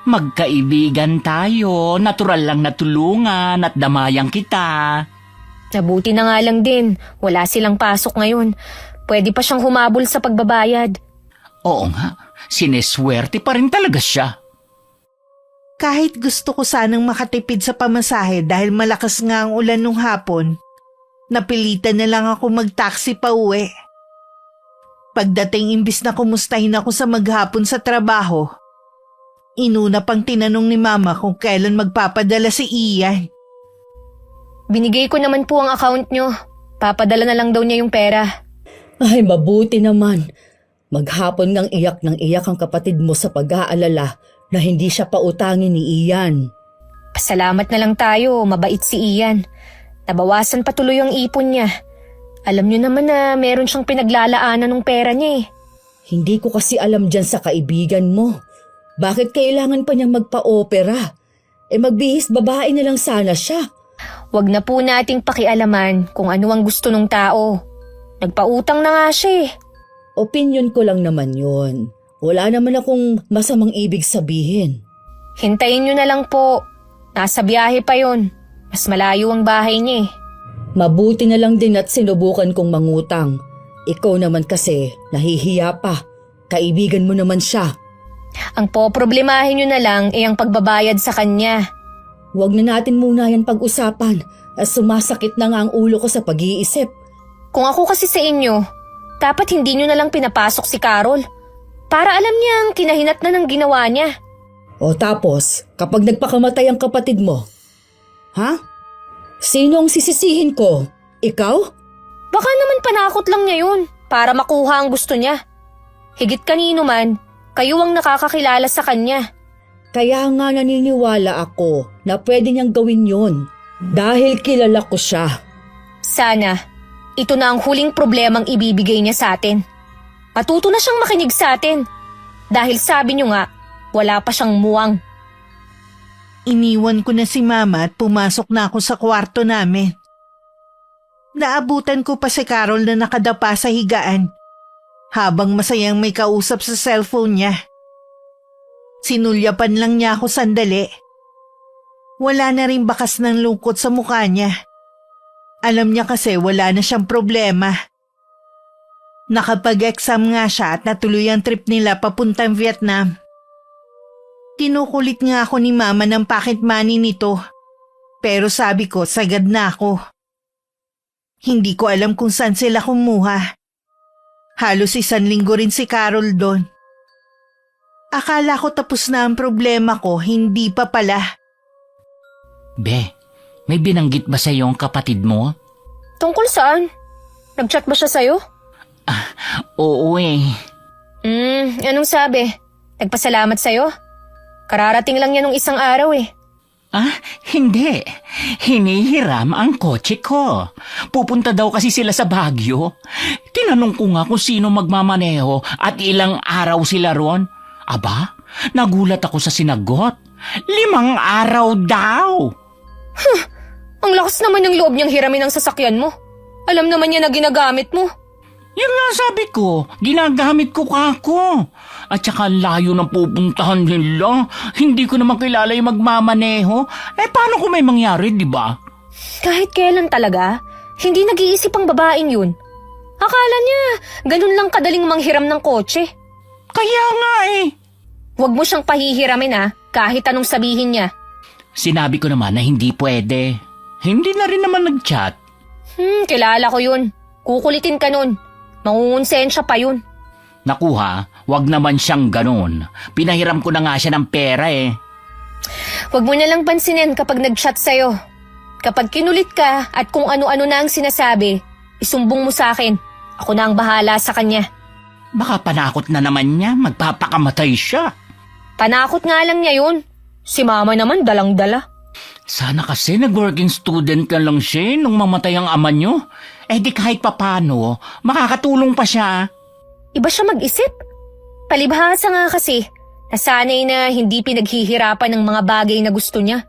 Speaker 4: Magkaibigan tayo, natural lang na tulungan at damayang kita.
Speaker 2: Nabuti na nga lang din, wala silang pasok ngayon. Pwede pa siyang humabol sa pagbabayad.
Speaker 4: Oo nga, sineswerte pa rin talaga siya.
Speaker 3: Kahit gusto ko sanang makatipid sa pamasahe dahil malakas nga ang ulan nung hapon, napilitan na lang ako mag-taxi pa uwi. Pagdating imbis na kumustahin ako sa maghapon sa trabaho, inuna pang tinanong ni Mama kung kailan magpapadala si Ian.
Speaker 2: Binigay ko naman po ang account nyo. Papadala na lang daw niya yung pera.
Speaker 1: Ay, mabuti naman. Maghapon ngang iyak ng iyak ang kapatid mo sa pag-aalala na hindi siya pautangin ni Ian.
Speaker 2: Pasalamat na lang tayo, mabait si Ian. Nabawasan patuloy ang ipon niya. Alam niyo naman na meron siyang pinaglalaanan ng pera niya eh.
Speaker 1: Hindi ko kasi alam dyan sa kaibigan mo. Bakit kailangan pa niyang magpa-opera? Magbihis babae na lang sana siya.
Speaker 2: Huwag na po nating pakialaman kung ano ang gusto ng tao. Nagpautang na nga siya eh.
Speaker 1: Opinyon ko lang naman yun. Wala naman akong masamang ibig sabihin.
Speaker 2: Hintayin niyo na lang po. Nasa biyahe pa yon. Mas malayo ang bahay niya eh.
Speaker 1: Mabuti na lang din at sinubukan kong mangutang. Ikaw naman kasi, nahihiya pa. Kaibigan mo naman siya.
Speaker 2: Ang poproblemahin niyo na lang ay ang pagbabayad sa kanya.
Speaker 1: Huwag na natin muna yan pag-usapan at sumasakit na nga ang ulo ko sa pag-iisip.
Speaker 2: Kung ako kasi sa inyo, dapat hindi niyo na lang pinapasok si Carol. Para alam niya ang kinahinat na ng ginawa niya.
Speaker 1: O tapos, kapag nagpakamatay ang kapatid mo, ha? Sino ang sisisihin ko? Ikaw?
Speaker 2: Baka naman panakot lang niya yun para makuha ang gusto niya. Higit kanino man, kayo ang nakakakilala sa kanya.
Speaker 1: Kaya nga naniniwala ako na pwede niyang gawin yon dahil kilala ko siya.
Speaker 2: Sana, ito na ang huling problemang ibibigay niya sa atin. Matuto na siyang makinig sa atin. Dahil sabi niyo nga, wala pa siyang muwang.
Speaker 3: Iniwan ko na si Mama at pumasok na ako sa kwarto namin. Naabutan ko pa si Carol na nakadapa sa higaan habang masayang may kausap sa cellphone niya. Sinulyapan lang niya ako sandali. Wala na rin bakas ng lungkot sa mukha niya. Alam niya kasi wala na siyang problema. Nakapag-exam nga siya at natuloy ang trip nila papuntang Vietnam. Kinukulit nga ako ni Mama ng pocket money nito. Pero sabi ko, sagad na ako. Hindi ko alam kung saan sila kumuha. Halos 1 linggo rin si Carol doon. Akala ko tapos na ang problema ko, hindi pa pala.
Speaker 4: Be, may binanggit ba sa ang kapatid mo?
Speaker 2: Tungkol saan? Nag-chat ba siya sa'yo?
Speaker 4: Oo eh.
Speaker 2: Anong sabi? Nagpasalamat sa'yo? Kararating lang niya nung 1 araw eh.
Speaker 4: Hindi. Hinihiram ang kotse ko. Pupunta daw kasi sila sa Baguio. Tinanong ko nga kung sino magmamaneho at ilang araw sila ron. Aba, nagulat ako sa sinagot. 5 araw daw.
Speaker 2: Ang lakas naman ng loob niyang hiramin ang sasakyan mo. Alam naman niya na ginagamit mo.
Speaker 4: Yan nga sabi ko, ginagamit ko kako. At saka layo ng pupuntahan nila. Hindi ko naman kilala yung magmamaneho. Paano kung may mangyari, di ba?
Speaker 2: Kahit kailan talaga, hindi nag-iisip ang babaeng yun. Akala niya, ganun lang kadaling manghiram ng kotse.
Speaker 4: Kaya nga eh.
Speaker 2: Huwag mo siyang pahihiramin kahit anong sabihin niya.
Speaker 4: Sinabi ko naman na hindi pwede. Hindi na rin naman nag-chat.
Speaker 2: Kilala ko yun. Kukulitin ka nun. Mangungonsensya pa yun.
Speaker 4: Nakuha, wag naman siyang ganun. Pinahiram ko na nga siya ng pera eh.
Speaker 2: Huwag mo na lang pansinin kapag nag-chat sa'yo. Kapag kinulit ka at kung ano-ano na ang sinasabi, isumbong mo sa akin. Ako na ang bahala sa kanya.
Speaker 4: Baka panakot na naman niya, magpapakamatay siya.
Speaker 2: Panakot nga lang niya yun. Si Mama naman dalang-dala.
Speaker 4: Sana kasi nag-working student ka lang siya nung mamatay ang ama niyo. Di kahit papano, makakatulong pa siya.
Speaker 2: Iba siya mag-isip. Palibhasa nga kasi, nasanay na hindi pinaghihirapan ng mga bagay na gusto niya.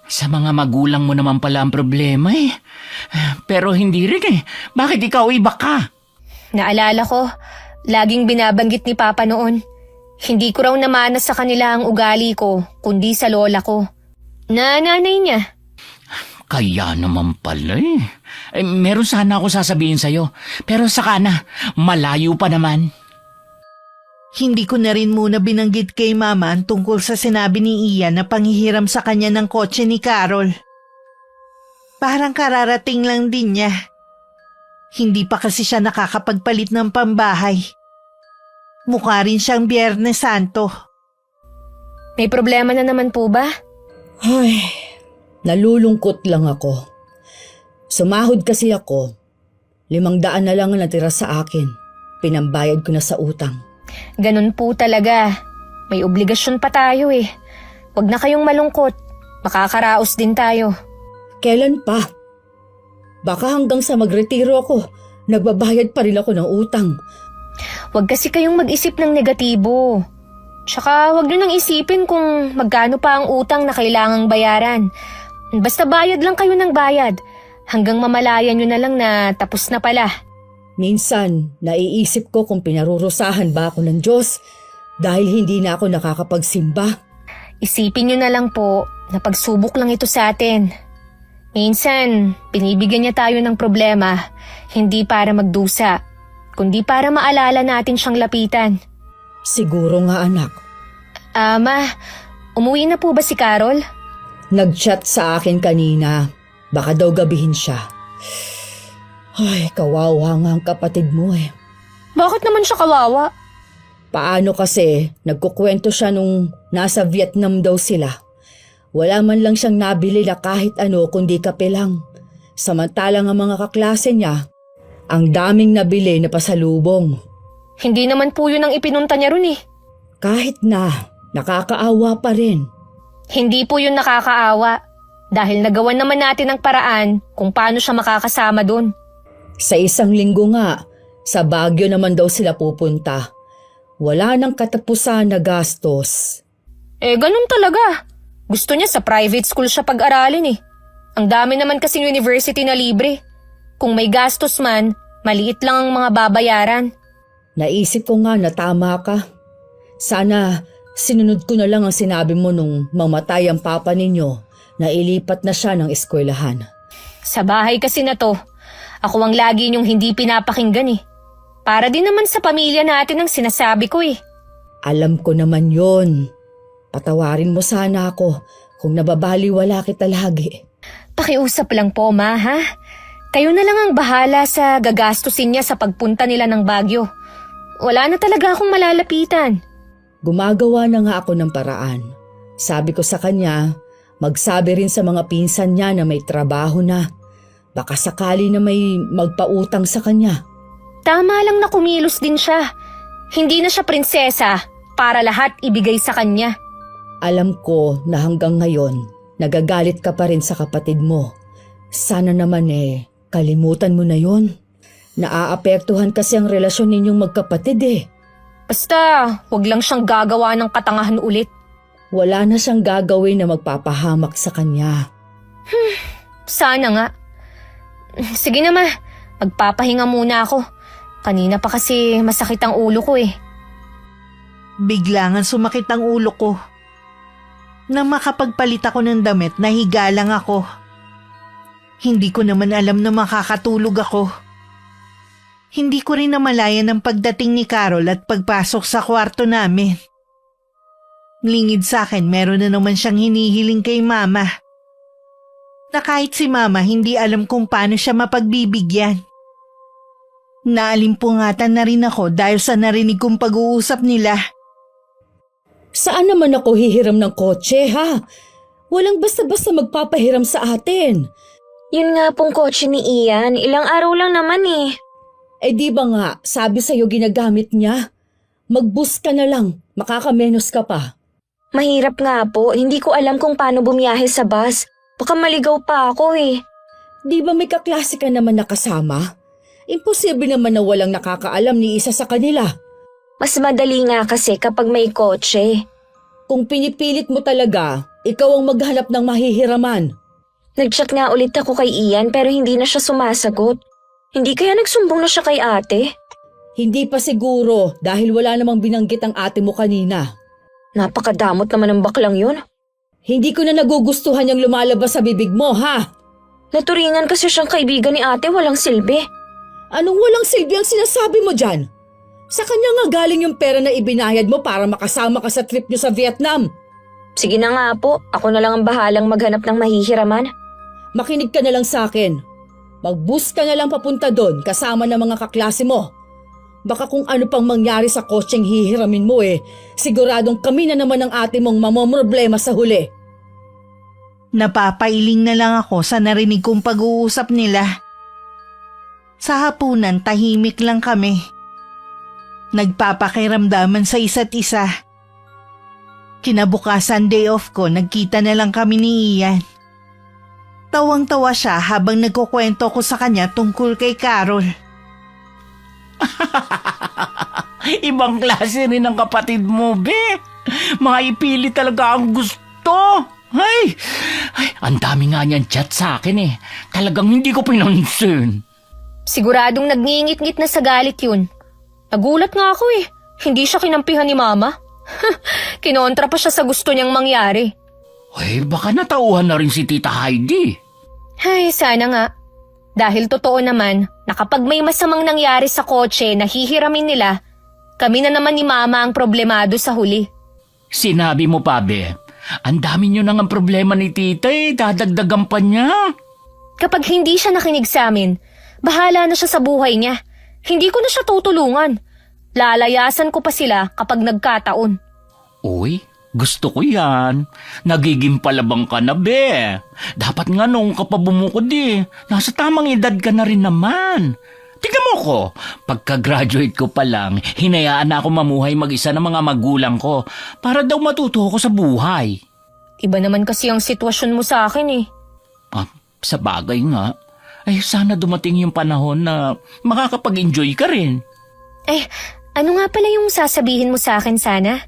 Speaker 4: Sa mga magulang mo naman pala ang problema eh. Pero hindi rin eh. Bakit ikaw iba ka?
Speaker 2: Naalala ko, Laging binabanggit ni Papa noon. Hindi ko raw namana sa kanila ang ugali ko, kundi sa lola ko. Na nanay niya.
Speaker 4: Kaya naman pala eh. Meron sana ako sasabihin sa'yo. Pero saka na, malayo pa naman.
Speaker 3: Hindi ko na rin muna binanggit kay Mama ang tungkol sa sinabi ni Ian na panghihiram sa kanya ng kotse ni Carol. Parang kararating lang din niya. Hindi pa kasi siya nakakapagpalit ng pambahay. Mukha rin siyang Biyernes Santo.
Speaker 2: May problema na naman po ba?
Speaker 1: Ay, nalulungkot lang ako. Sumahod kasi ako. 500 na lang ang natira sa akin. Pinambayad ko na sa utang.
Speaker 2: Ganun po talaga. May obligasyon pa tayo eh. Huwag na kayong malungkot. Makakaraos din tayo.
Speaker 1: Kailan pa? Baka hanggang sa magretiro ako, nagbabayad pa rin ako ng utang.
Speaker 2: Huwag kasi kayong mag-isip ng negatibo. Tsaka huwag nyo nang isipin kung magkano pa ang utang na kailangang bayaran. Basta bayad lang kayo ng bayad. Hanggang mamalayan nyo na lang na tapos na pala.
Speaker 1: Minsan, naiisip ko kung pinarurusahan ba ako ng Diyos dahil hindi na ako nakakapagsimba.
Speaker 2: Isipin nyo na lang po na pagsubok lang ito sa atin. Minsan, binibigyan niya tayo ng problema, hindi para magdusa, kundi para maalala natin siyang lapitan.
Speaker 1: Siguro nga anak.
Speaker 2: Ma, umuwi na po ba si Carol?
Speaker 1: Nag-chat sa akin kanina. Baka daw gabihin siya. Ay, kawawa nga ang kapatid mo eh.
Speaker 2: Bakit naman siya kawawa?
Speaker 1: Paano kasi nagkukwento siya nung nasa Vietnam daw sila. Wala man lang siyang nabili na kahit ano kundi kape lang. Samantalang ang mga kaklase niya, ang daming nabili na pasalubong.
Speaker 2: Hindi naman po yun ang ipinunta niya ron eh.
Speaker 1: Kahit na, nakakaawa pa rin.
Speaker 2: Hindi po yun nakakaawa. Dahil nagawan naman natin ang paraan kung paano siya makakasama dun.
Speaker 1: Sa 1 linggo nga, sa Baguio naman daw sila pupunta. Wala nang katapusan na gastos.
Speaker 2: Ganun talaga. Gusto niya sa private school siya pag-aralin eh. Ang dami naman kasing university na libre. Kung may gastos man, maliit lang ang mga babayaran.
Speaker 1: Naisip ko nga na tama ka. Sana sinunod ko na lang ang sinabi mo nung mamatay ang papa ninyo na ilipat na siya ng eskwelahan.
Speaker 2: Sa bahay kasi na to, ako ang lagi niyong hindi pinapakinggan eh. Para din naman sa pamilya natin ang sinasabi ko eh.
Speaker 1: Alam ko naman yon. Patawarin mo sana ako kung nababaliwala kita lagi.
Speaker 2: Pakiusap lang po, Ma, ha? Kayo na lang ang bahala sa gagastusin niya sa pagpunta nila ng Baguio. Wala na talaga akong malalapitan.
Speaker 1: Gumagawa na nga ako ng paraan. Sabi ko sa kanya, magsabi rin sa mga pinsan niya na may trabaho na. Baka sakali na may magpautang sa kanya.
Speaker 2: Tama lang na kumilos din siya. Hindi na siya prinsesa para lahat ibigay sa kanya.
Speaker 1: Alam ko na hanggang ngayon, nagagalit ka pa rin sa kapatid mo. Sana naman kalimutan mo na yon. Naaapektuhan kasi ang relasyon ninyong magkapatid eh.
Speaker 2: Basta, wag lang siyang gagawa ng katangahan ulit.
Speaker 1: Wala na siyang gagawin na magpapahamak sa kanya.
Speaker 2: Sana nga. Sige na, Ma. Magpapahinga muna ako. Kanina pa kasi masakit ang ulo ko eh.
Speaker 3: Biglangan sumakit ang ulo ko. Nang makapagpalit ako ng damit, nahiga lang ako. Hindi ko naman alam na makakatulog ako. Hindi ko rin namalayan ang pagdating ni Carol at pagpasok sa kwarto namin. Lingid sa akin, meron na naman siyang hinihiling kay Mama. Na kahit si Mama hindi alam kung paano siya mapagbibigyan. Naalimpungatan na rin ako dahil sa narinig kong pag-uusap nila.
Speaker 1: Saan naman ako hihiram ng kotse, ha? Walang basta-basta magpapahiram sa atin.
Speaker 5: Yun nga pong kotse ni Ian, ilang araw lang naman eh.
Speaker 1: Di ba nga, sabi sa'yo ginagamit niya? Mag-bus ka na lang, makakamenos ka pa.
Speaker 5: Mahirap nga po, hindi ko alam kung paano bumiyahe sa bus. Baka maligaw pa ako eh.
Speaker 1: Di ba may kaklase ka naman nakasama? Imposible naman na walang nakakaalam ni isa sa kanila.
Speaker 5: Mas madali nga kasi kapag may kotse.
Speaker 1: Kung pinipilit mo talaga, ikaw ang maghanap ng mahihiraman.
Speaker 5: Nag-chat nga ulit ako kay Ian pero hindi na siya sumasagot. Hindi kaya nagsumbong na siya kay ate?
Speaker 1: Hindi pa siguro dahil wala namang binanggit ang ate mo kanina.
Speaker 5: Napakadamot naman ng baklang yun.
Speaker 1: Hindi ko na nagugustuhan yung lumalabas sa bibig mo, ha?
Speaker 5: Naturingan kasi siyang kaibigan ni ate, walang silbi.
Speaker 1: Anong walang silbi ang sinasabi mo dyan? Sa kanya nga galing yung pera na ibinayad mo para makasama ka sa trip niyo sa Vietnam.
Speaker 5: Sige na nga po, ako na lang ang bahalang maghanap ng mahihiraman.
Speaker 1: Makinig ka na lang sa akin. Mag-bus ka na lang papunta doon kasama ng mga kaklase mo. Baka kung ano pang mangyari sa kotseng hihiramin mo siguradong kami na naman ang ate mong mamomroblema sa huli.
Speaker 3: Napapailing na lang ako sa narinig kong pag-uusap nila. Sa hapunan, tahimik lang kami. Nagpapakiramdaman sa isa't isa. Kinabukasan day off ko, nagkita na lang kami ni Ian. Tawang-tawa siya habang nagkukwento ko sa kanya tungkol kay Carol.
Speaker 4: Ibang klase rin ang kapatid mo, be. Mga ipili talaga ang gusto. Ay, ang dami nga niyan chat sa akin Talagang hindi ko pinansin.
Speaker 2: Siguradong nagngingit-ngit na sa galit yun. Nagulat nga ako Hindi siya kinampihan ni Mama. Kinontra pa siya sa gusto niyang mangyari.
Speaker 4: Ay, baka natauhan na rin si Tita Heidi.
Speaker 2: Ay, sana nga. Dahil totoo naman na kapag may masamang nangyari sa kotse na hihiramin nila, kami na naman ni Mama ang problemado sa huli.
Speaker 4: Sinabi mo pa, be. Ang dami nyo nang ang problema ni Tita dadagdagan pa niya.
Speaker 2: Kapag hindi siya nakinig sa amin, bahala na siya sa buhay niya. Hindi ko na siya tutulungan. Lalayasan ko pa sila kapag nagkataon.
Speaker 4: Uy, gusto ko yan. Nagiging palabang ka na, be. Dapat nga nung ka pa bumukod Nasa tamang edad ka na rin naman. Tingnan mo ko, pagka-graduate ko pa lang, hinayaan na ako mamuhay mag-isa ng mga magulang ko para daw matuto ako sa buhay.
Speaker 2: Iba naman kasi ang sitwasyon mo sa akin
Speaker 4: Sa bagay nga, ay sana dumating yung panahon na makakapag-enjoy ka rin.
Speaker 2: Ano nga pala yung sasabihin mo sa akin sana?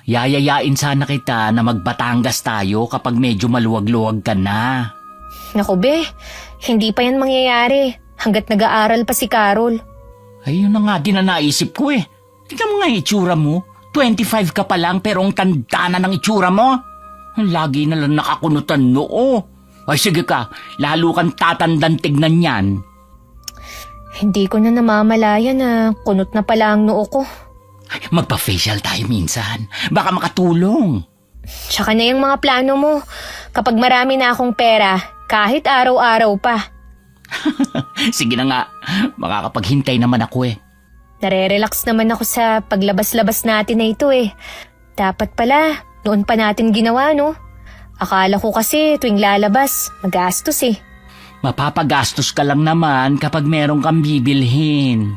Speaker 4: Yayayain sana kita na magbatangas tayo kapag medyo maluwag-luwag ka na.
Speaker 2: Naku be, hindi pa yan mangyayari hanggat nag-aaral pa si Carol.
Speaker 4: Ay, yun na nga din na naisip ko Tingnan mo nga yung itsura mo. 25 ka pa lang pero ang tanda na ng itsura mo. Lagi na lang nakakunutan noo. Ay sige ka, lalo kang tatandang tignan yan.
Speaker 2: Hindi ko na namamalaya na kunot na pala ang noo ko.
Speaker 4: Magpa-facial tayo minsan. Baka makatulong.
Speaker 2: Tsaka na yung mga plano mo. Kapag marami na akong pera, kahit araw-araw pa.
Speaker 4: Sige na nga, makakapaghintay naman ako
Speaker 2: Nare-relax naman ako sa paglabas-labas natin na ito Dapat pala, noon pa natin ginawa no? Akala ko kasi tuwing lalabas, magastos
Speaker 4: Mapapagastos ka lang naman kapag meron kang bibilhin.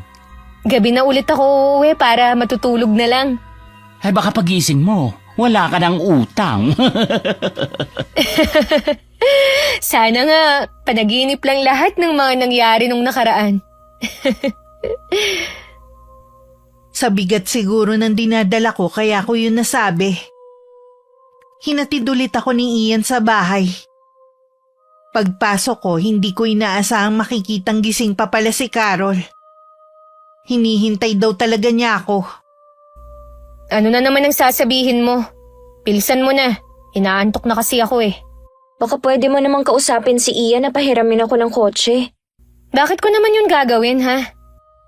Speaker 2: Gabi na ulit ako uuwi para matutulog na lang.
Speaker 4: Ay baka pagising mo, wala ka ng utang.
Speaker 2: Sana nga, panaginip lang lahat ng mga nangyari nung nakaraan.
Speaker 3: Sa bigat siguro ng dinadala ko kaya ko yun nasabi. Hinatid ulit ako ni Ian sa bahay. Pagpasok ko, hindi ko inaasahang makikitang gising pa pala si Carol. Hinihintay daw talaga niya ako.
Speaker 2: Ano na naman ang sasabihin mo? Pilsan mo na, inaantok na kasi ako
Speaker 5: Baka pwede mo namang kausapin si Ian na pahiramin ako ng kotse.
Speaker 2: Bakit ko naman yun gagawin ha?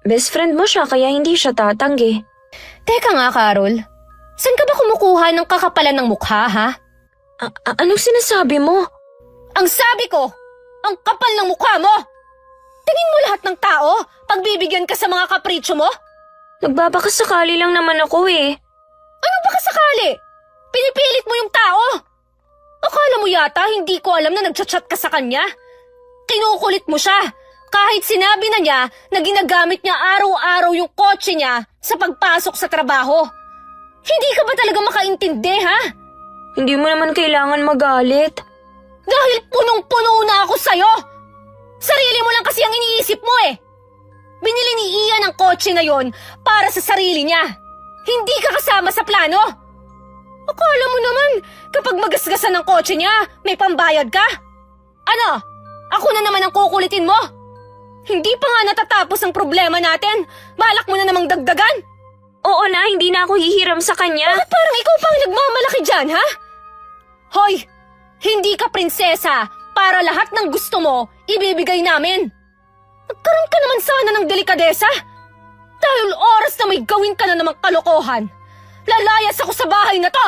Speaker 5: Best friend mo siya kaya hindi siya tatanggi.
Speaker 2: Teka nga Carol, saan ka ba kumukuha ng kakapalan ng mukha ha?
Speaker 5: Anong sinasabi mo?
Speaker 2: Ang sabi ko, ang kapal ng mukha mo! Tingin mo lahat ng tao, pagbibigyan ka sa mga kapritsyo mo?
Speaker 5: Nagbabakasakali lang naman ako
Speaker 2: Ano baka sakali? Pinipilit mo yung tao! Akala mo yata hindi ko alam na nagchat-chat ka sa kanya? Kinukulit mo siya, kahit sinabi na niya na ginagamit niya araw-araw yung kotse niya sa pagpasok sa trabaho. Hindi ka ba talaga makaintindi ha?
Speaker 5: Hindi mo naman kailangan magalit.
Speaker 2: Dahil punong-puno na ako sa'yo! Sarili mo lang kasi ang iniisip mo Binili ni Ian ang kotse na yon para sa sarili niya. Hindi ka kasama sa plano. Akala mo naman, kapag magasgasan ng kotse niya, may pambayad ka? Ano? Ako na naman ang kukulitin mo? Hindi pa nga natatapos ang problema natin. Balak mo na namang dagdagan.
Speaker 5: Oo na, hindi na ako hihiram sa kanya.
Speaker 2: Bakit parang ikaw pang nagmamalaki dyan, ha? Hoy! Hindi ka prinsesa para lahat ng gusto mo, ibibigay namin. Magkaroon ka naman sana ng delikadesa. Dahil oras na may gawin ka na namang kalokohan. Lalayas ako sa bahay na to!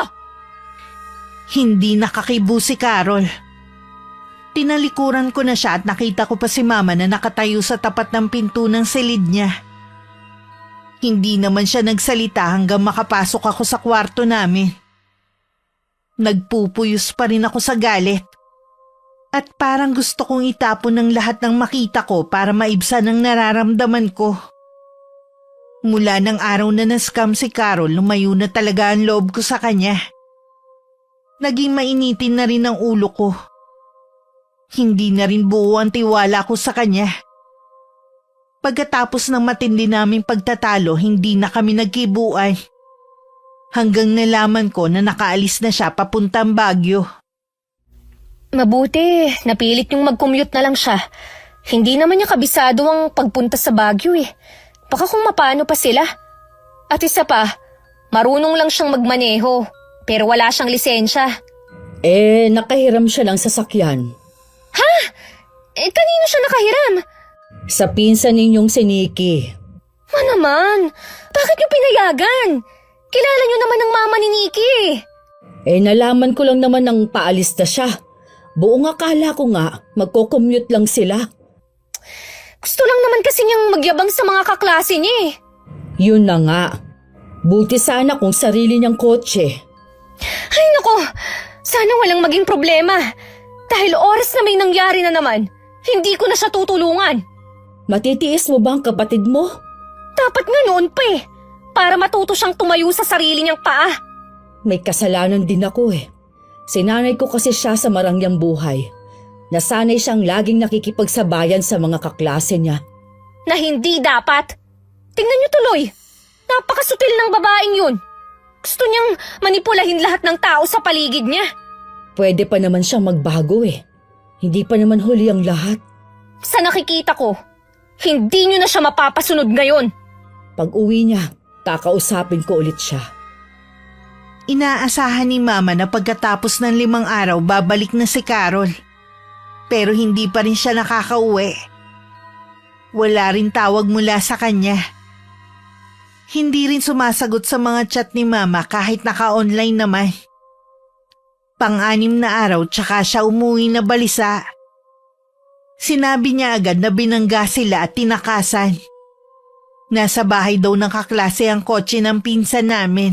Speaker 3: Hindi nakakibo si Carol. Tinalikuran ko na siya at nakita ko pa si Mama na nakatayo sa tapat ng pinto ng silid niya. Hindi naman siya nagsalita hanggang makapasok ako sa kwarto namin. Nagpupuyos pa rin ako sa galit. At parang gusto kong itapon ng lahat ng makita ko para maibsan ang nararamdaman ko. Mula ng araw na na-scam si Carol, lumayo na talaga ang loob ko sa kanya. Naging mainitin na rin ang ulo ko. Hindi na rin buo ang tiwala ko sa kanya. Pagkatapos ng matindi naming pagtatalo, hindi na kami nagkibuan. Hanggang nalaman ko na nakaalis na siya papuntang Baguio.
Speaker 2: Mabuti, napilit niyong mag-commute na lang siya. Hindi naman niya kabisado ang pagpunta sa Baguio eh. Baka kung mapano pa sila. At isa pa, marunong lang siyang magmaneho, pero wala siyang lisensya.
Speaker 1: Nakahiram siya ng sasakyan.
Speaker 2: Ha? Kanino siya nakahiram?
Speaker 1: Sa pinsan ninyong si Nikki.
Speaker 2: Naman, bakit niyo pinayagan? Kilala niyo naman ang mama ni Nikki.
Speaker 1: Nalaman ko lang naman nang paalis na siya. Buong akala ko nga, magko-commute lang sila.
Speaker 2: Gusto lang naman kasi niyang magyabang sa mga kaklase niya eh.
Speaker 1: Yun na nga. Buti sana kung sarili niyang kotse.
Speaker 2: Ay nako, sana walang maging problema. Dahil oras na may nangyari na naman, hindi ko na siya tutulungan.
Speaker 1: Matitiis mo ba ang kapatid mo?
Speaker 2: Dapat nga noon pa eh, para matuto siyang tumayo sa sarili niyang paa.
Speaker 1: May kasalanan din ako eh. Sinanay ko kasi siya sa marangyang buhay. Nasanay siyang laging nakikipagsabayan sa mga kaklase niya.
Speaker 2: Na hindi dapat. Tingnan niyo tuloy, napakasutil ng babaeng yun. Gusto niyang manipulahin lahat ng tao sa paligid niya.
Speaker 1: Pwede pa naman siyang magbago eh. Hindi pa naman huli ang lahat.
Speaker 2: Sa nakikita ko, hindi niyo na siya mapapasunod ngayon.
Speaker 1: Pag uwi niya, kakausapin ko ulit siya.
Speaker 3: Inaasahan ni Mama na pagkatapos ng 5 araw babalik na si Carol. Pero hindi pa rin siya nakakauwi. Wala rin tawag mula sa kanya. Hindi rin sumasagot sa mga chat ni Mama kahit naka-online naman. Pang-6 na araw tsaka siya umuwi na balisa. Sinabi niya agad na binangga sila at tinakasan. Nasa bahay daw ng kaklase ang kotse ng pinsan namin.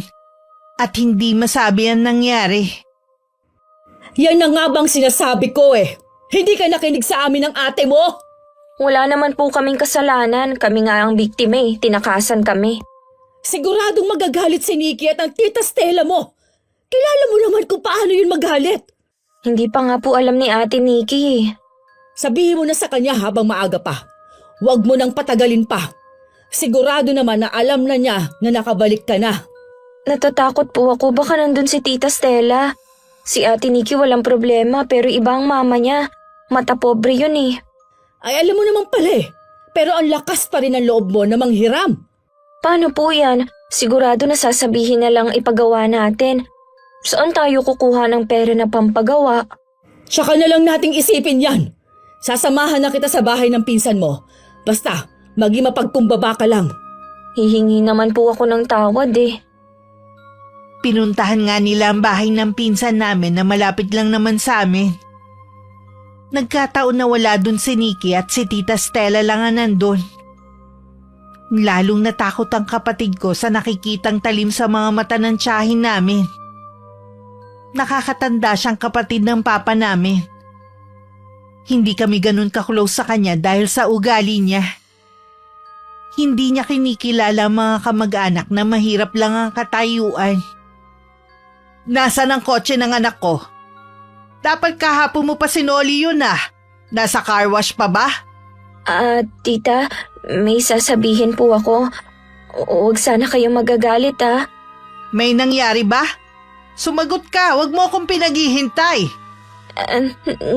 Speaker 3: At hindi masabi ang nangyari.
Speaker 1: Yan na nga bang sinasabi ko eh. Hindi ka nakinig sa amin ng ate mo?
Speaker 5: Wala naman po kaming kasalanan. Kami nga ang biktima eh. Tinakasan kami.
Speaker 1: Siguradong magagalit si Nikki at ang tita Stella mo. Kilala mo naman kung paano yun magalit.
Speaker 5: Hindi pa nga po alam ni Ate Nikki eh.
Speaker 1: Sabihin mo na sa kanya habang maaga pa. Huwag mo nang patagalin pa. Sigurado naman na alam na niya na nakabalik ka na.
Speaker 5: Natatakot po ako. Baka nandun si Tita Stella. Si Ate Nikki walang problema pero iba ang mama niya. Mata pobre yun eh.
Speaker 1: Ay alam mo naman pala eh. Pero ang lakas pa rin ang loob mo na manghiram.
Speaker 5: Paano po yan? Sigurado na sasabihin na lang ipagawa natin. Saan tayo kukuha ng pera na pampagawa?
Speaker 1: Tsaka na lang nating isipin yan. Sasamahan na kita sa bahay ng pinsan mo. Basta, maging mapagkumbaba ka lang.
Speaker 5: Hihingi naman po ako ng tawad eh.
Speaker 3: Pinuntahan nga nila ang bahay ng pinsan namin na malapit lang naman sa amin. Nagkataon na wala dun si Nikki at si Tita Stella lang ang nandun. Lalong natakot ang kapatid ko sa nakikitang talim sa mga mata ng tiyahin namin. Nakakatanda siyang kapatid ng papa namin. Hindi kami ganun ka-close sa kanya dahil sa ugali niya. Hindi niya kinikilala ang mga kamag-anak na mahirap lang ang katayuan. Nasaan ang kotse ng anak ko? Dapat kahapon mo pa sinoli yun ah. Nasa car wash pa ba?
Speaker 5: Tita, may sasabihin po ako. Huwag sana kayo magagalit ah.
Speaker 3: May nangyari ba? Sumagot ka, wag mo akong pinaghihintay.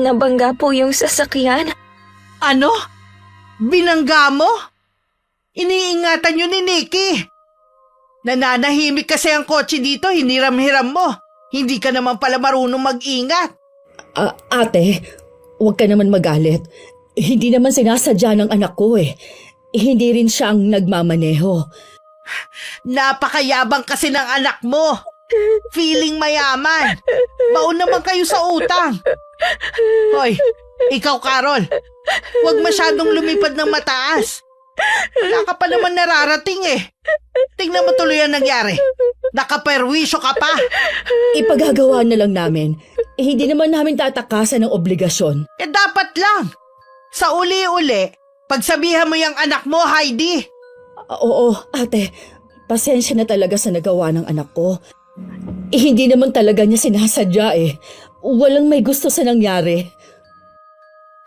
Speaker 5: Nabangga po yung sasakyan.
Speaker 3: Ano? Binangga mo? Iniingatan yun ni Nikki. Nananahimik kasi ang kotse dito, hiniram-hiram mo. Hindi ka naman pala marunong mag-ingat.
Speaker 1: Ate, huwag ka naman magalit. Hindi naman sinasadya ng anak ko eh. Hindi rin siya ang nagmamaneho.
Speaker 3: Napakayabang kasi ng anak mo. Feeling mayaman. Baon naman kayo sa utang. Hoy, ikaw Carol, huwag masyadong lumipad ng mataas. Wala ka pa naman nararating eh. Tingnan mo tuloy ang nangyari. Nakaperwisyo ka pa.
Speaker 1: Ipagagawa na lang namin. Hindi naman namin tatakasan ng obligasyon.
Speaker 3: Dapat lang. Sa uli-uli, pagsabihan mo yung anak mo, Heidi.
Speaker 1: Oo, ate. Pasensya na talaga sa nagawa ng anak ko. Hindi naman talaga niya sinasadya eh. Walang may gusto sa nangyari.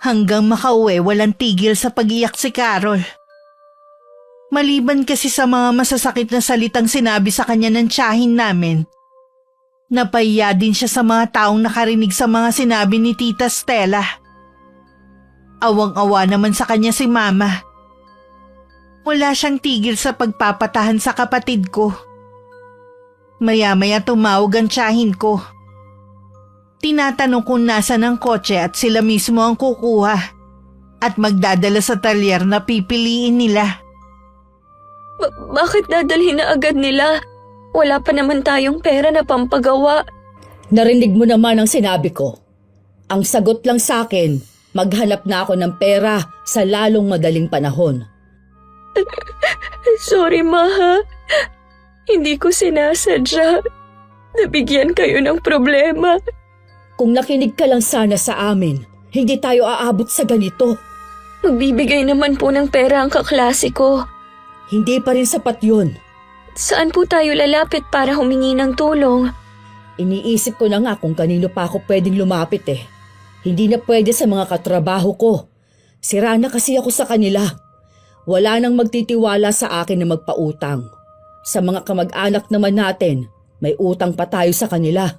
Speaker 3: Hanggang makauwi, walang tigil sa pag-iyak si Carol. Maliban kasi sa mga masasakit na salitang sinabi sa kanya ng tiyahin namin, napahiya din siya sa mga taong nakarinig sa mga sinabi ni Tita Stella. Awang-awa naman sa kanya si Mama. Wala siyang tigil sa pagpapatahan sa kapatid ko. Maya-maya tumawag ang tiyahin ko. Tinatanong kung nasan ang kotse at sila mismo ang kukuha at magdadala sa talyer na pipiliin nila.
Speaker 5: Bakit dadalhin na agad nila? Wala pa naman tayong pera na pampagawa.
Speaker 1: Narinig mo naman ang sinabi ko. Ang sagot lang sa akin, maghanap na ako ng pera sa lalong madaling panahon.
Speaker 5: Sorry, Ma, ha? Hindi ko sinasadya. Nabigyan kayo ng problema.
Speaker 1: Kung nakinig ka lang sana sa amin, hindi tayo aabot sa ganito.
Speaker 5: Magbibigay naman po ng pera ang kaklase ko.
Speaker 1: Hindi pa rin sapat yun.
Speaker 5: Saan po tayo lalapit para humingi ng tulong?
Speaker 1: Iniisip ko na nga kung kanino pa ako pwedeng lumapit eh. Hindi na pwede sa mga katrabaho ko. Sira na kasi ako sa kanila. Wala nang magtitiwala sa akin na magpautang. Sa mga kamag-anak naman natin, may utang pa tayo sa kanila.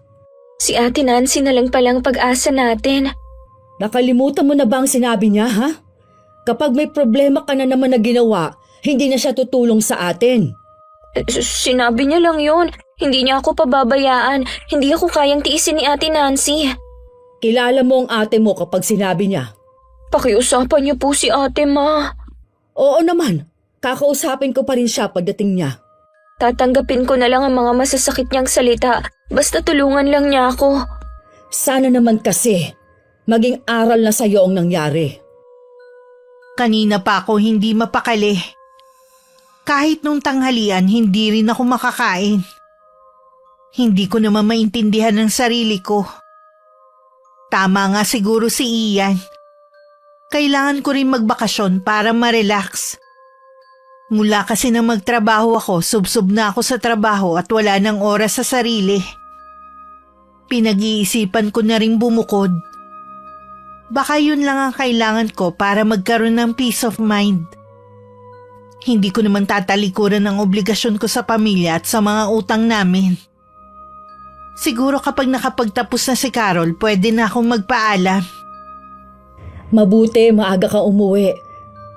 Speaker 5: Si Ate Nancy na lang palang pag-asa natin.
Speaker 1: Nakalimutan mo na ba ang sinabi niya, ha? Kapag may problema ka na naman na ginawa, hindi na siya tutulong sa atin.
Speaker 5: Sinabi niya lang yun. Hindi niya ako pababayaan. Hindi ako kayang tiisin ni Ate Nancy.
Speaker 1: Kilala mo ang ate mo kapag sinabi niya.
Speaker 5: Pakiusapan niyo po si Ate, Ma.
Speaker 1: Oo naman, kakausapin ko pa rin siya pagdating niya.
Speaker 5: Tatanggapin ko na lang ang mga masasakit niyang salita. Basta tulungan lang niya ako.
Speaker 1: Sana naman kasi, maging aral na sa'yo ang nangyari.
Speaker 3: Kanina pa ako hindi mapakali. Kahit nung tanghalian, hindi rin ako makakain. Hindi ko naman maintindihan ang sarili ko. Tama nga siguro si Ian. Kailangan ko rin magbakasyon para ma-relax. Mula kasi na magtrabaho ako, subsob na ako sa trabaho at wala nang oras sa sarili. Pinag-iisipan ko na rin bumukod. Baka yun lang ang kailangan ko para magkaroon ng peace of mind. Hindi ko naman tatalikuran ang obligasyon ko sa pamilya at sa mga utang namin. Siguro kapag nakapagtapos na si Carol, pwede na akong magpaalam.
Speaker 1: Mabuti, maaga ka umuwi.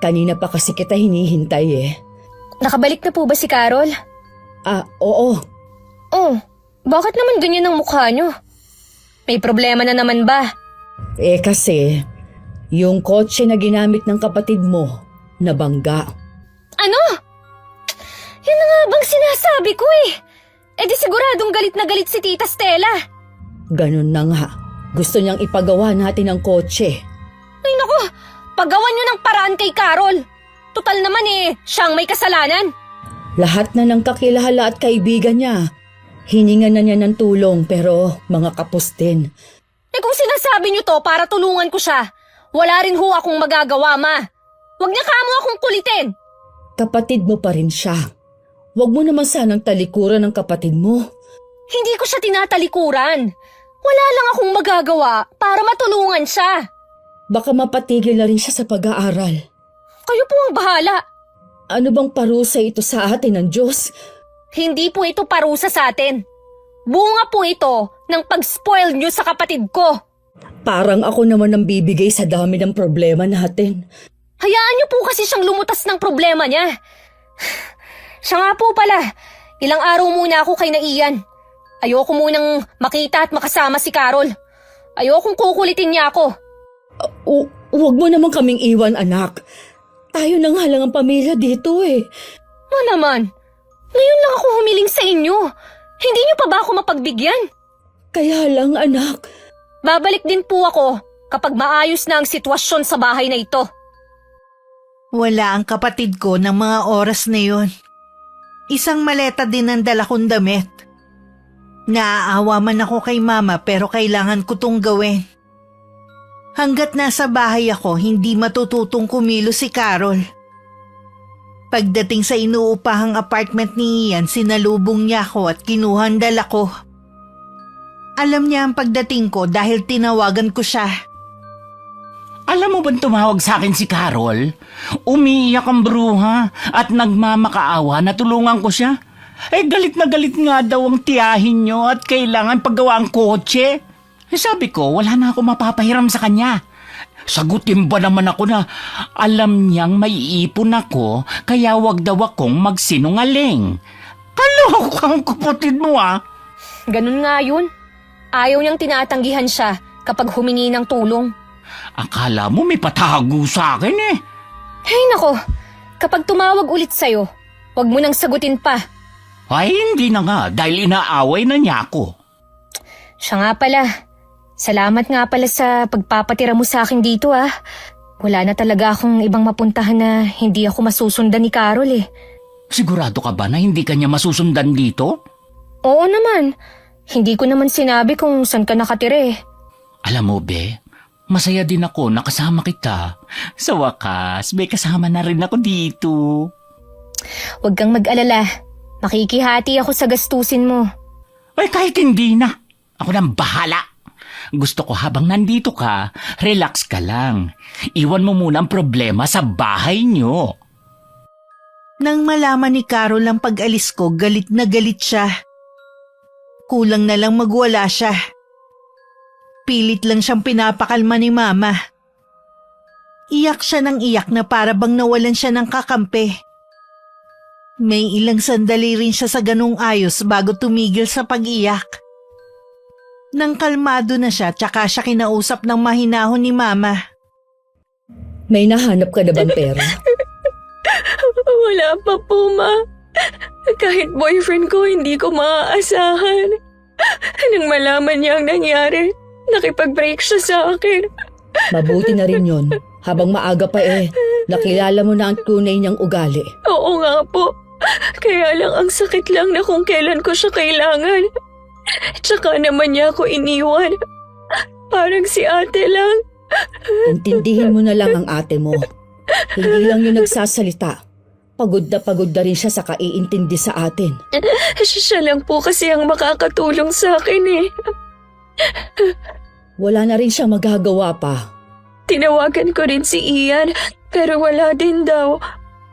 Speaker 1: Kanina pa kasi kita hinihintay eh.
Speaker 2: Nakabalik na po ba si Carol?
Speaker 1: Oo.
Speaker 2: Oh, bakit naman ganyan ang mukha niyo? May problema na naman ba?
Speaker 1: Kasi, yung kotse na ginamit ng kapatid mo, nabangga.
Speaker 2: Ano? Yun na nga bang sinasabi ko eh. E di siguradong galit na galit si Tita Stella.
Speaker 1: Ganun na nga. Gusto niyang ipagawa natin ang kotse.
Speaker 2: Ay nako, paggawan niyo ng paraan kay Carol. Total naman eh, siyang may kasalanan.
Speaker 1: Lahat na ng kakilala at kaibigan niya. Hiningan na niya ng tulong pero mga kapos din.
Speaker 2: Eh kung sinasabi niyo to para tulungan ko siya, wala rin ho akong magagawa, Ma. Huwag niya kamo akong kulitin.
Speaker 1: Kapatid mo pa rin siya. Huwag mo naman sanang talikuran ng kapatid mo.
Speaker 2: Hindi ko siya tinatalikuran. Wala lang akong magagawa para matulungan siya.
Speaker 1: Baka mapatigil na rin siya sa pag-aaral.
Speaker 2: Kayo po ang bahala.
Speaker 1: Ano bang parusa ito sa atin ng Diyos?
Speaker 2: Hindi po ito parusa sa atin. Bunga po ito ng pag-spoil niyo sa kapatid ko.
Speaker 1: Parang ako naman ang bibigay sa dami ng problema natin.
Speaker 2: Hayaan niyo po kasi siyang lumutas ng problema niya. Siya nga po pala, ilang araw muna ako kay na Ian. Ayoko munang makita at makasama si Carol. Ayokong kukulitin niya ako.
Speaker 1: Huwag mo naman kaming iwan, anak. Tayo na nga lang ang pamilya dito eh.
Speaker 2: Ma naman, ngayon lang ako humiling sa inyo. Hindi niyo pa ba ako mapagbigyan?
Speaker 1: Kaya lang, anak.
Speaker 2: Babalik din po ako kapag maayos na ang sitwasyon sa bahay na ito.
Speaker 3: Wala ang kapatid ko ng mga oras na yon. Isang maleta din ang dala kong damit. Naaawa man ako kay mama pero kailangan ko tong gawin. Hanggat nasa bahay ako, hindi matututong kumilos si Carol. Pagdating sa inuupahang apartment ni Ian, sinalubong niya ako at kinuha ang dala ko. Alam niya ang pagdating ko dahil tinawagan ko siya.
Speaker 4: Alam mo bang tumawag sa akin si Carol? Umiiyak ang bruha at nagmamakaawa na tulungan ko siya. Galit na galit nga daw ang tiyahin niyo at kailangan paggawa ang kotse. Sabi ko, wala na ako mapapahiram sa kanya. Sagutin ba naman ako na alam niyang may ipon ako kaya wag daw akong magsinungaling. Kaloko ang kapatid mo ah.
Speaker 2: Ganun nga yun. Ayaw niyang tinatanggihan siya kapag humingi ng tulong.
Speaker 4: Akala mo may patago sa akin eh.
Speaker 2: Hey nako, kapag tumawag ulit sa'yo, wag mo nang sagutin pa.
Speaker 4: Ay, hindi na nga dahil inaaway na niya ako.
Speaker 2: Siya nga pala. Salamat nga pala sa pagpapatira mo sa akin dito ah. Wala na talaga akong ibang mapuntahan na hindi ako masusundan ni Carol eh.
Speaker 4: Sigurado ka ba na hindi ka niya masusundan dito?
Speaker 2: Oo naman. Hindi ko naman sinabi kung saan ka nakatira eh.
Speaker 4: Alam mo, Be, masaya din ako na kasama kita. Sa wakas, may kasama na rin ako dito.
Speaker 2: Huwag kang mag-alala. Makikihati ako sa gastusin mo.
Speaker 4: Ay, kahit hindi na. Ako nang bahala. Gusto ko habang nandito ka, relax ka lang. Iwan mo muna ang problema sa bahay niyo.
Speaker 3: Nang malaman ni Carol ang pag-alis ko, galit na galit siya. Kulang na lang magwala siya. Pilit lang siyang pinapakalma ni Mama. Iyak siya ng iyak na para bang nawalan siya ng kakampi. May ilang sandali rin siya sa ganung ayos bago tumigil sa pag-iyak. Nang kalmado na siya, tsaka siya kinausap ng mahinahon ni Mama.
Speaker 1: May nahanap ka na bang pera?
Speaker 5: Wala pa po, Ma. Kahit boyfriend ko, hindi ko maaasahan. Nang malaman niya ang nangyari, nakipag-break siya sa akin.
Speaker 1: Mabuti na rin yon. Habang maaga pa nakilala mo na ang tunay niyang ugali.
Speaker 5: Oo nga po. Kaya lang ang sakit lang na kung kailan ko siya kailangan. Tsaka naman niya ako iniwan. Parang si ate lang.
Speaker 1: Intindihin mo na lang ang ate mo. Hindi lang yung nagsasalita. Pagod na rin siya sa kaiintindi sa atin.
Speaker 5: Siya lang po kasi ang makakatulong sa akin eh.
Speaker 1: Wala na rin siyang magagawa pa.
Speaker 5: Tinawagan ko rin si Ian, pero wala din daw.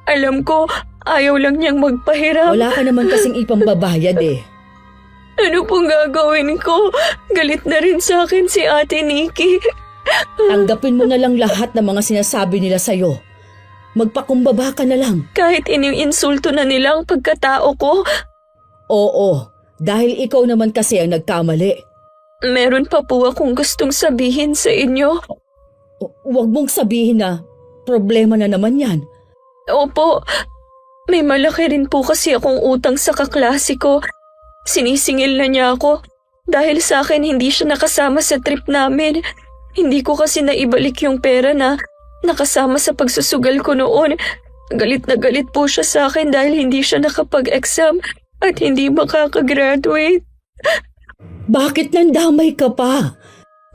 Speaker 5: Alam ko, ayaw lang niyang magpahiram.
Speaker 1: Wala ka naman kasing ipambabayad
Speaker 5: Ano pong gagawin ko? Galit na rin sa akin si Ate Nikki.
Speaker 1: Tanggapin mo na lang lahat ng mga sinasabi nila sa'yo. Magpakumbaba ka na lang.
Speaker 5: Kahit iniinsulto na nila ang pagkatao ko,
Speaker 1: Oo, dahil ikaw naman kasi ang nagkamali.
Speaker 5: meron pa po akong gustong sabihin sa inyo.
Speaker 1: Huwag mong sabihin na problema na naman yan.
Speaker 5: Opo, may malaki rin po kasi akong utang sa kaklase ko. Sinisingil na niya ako. Dahil sa akin hindi siya nakasama sa trip namin. Hindi ko kasi naibalik yung pera na nakasama sa pagsusugal ko noon. Galit na galit po siya sa akin dahil hindi siya nakapag-exam at hindi makakagraduate.
Speaker 1: Bakit nandamay ka pa?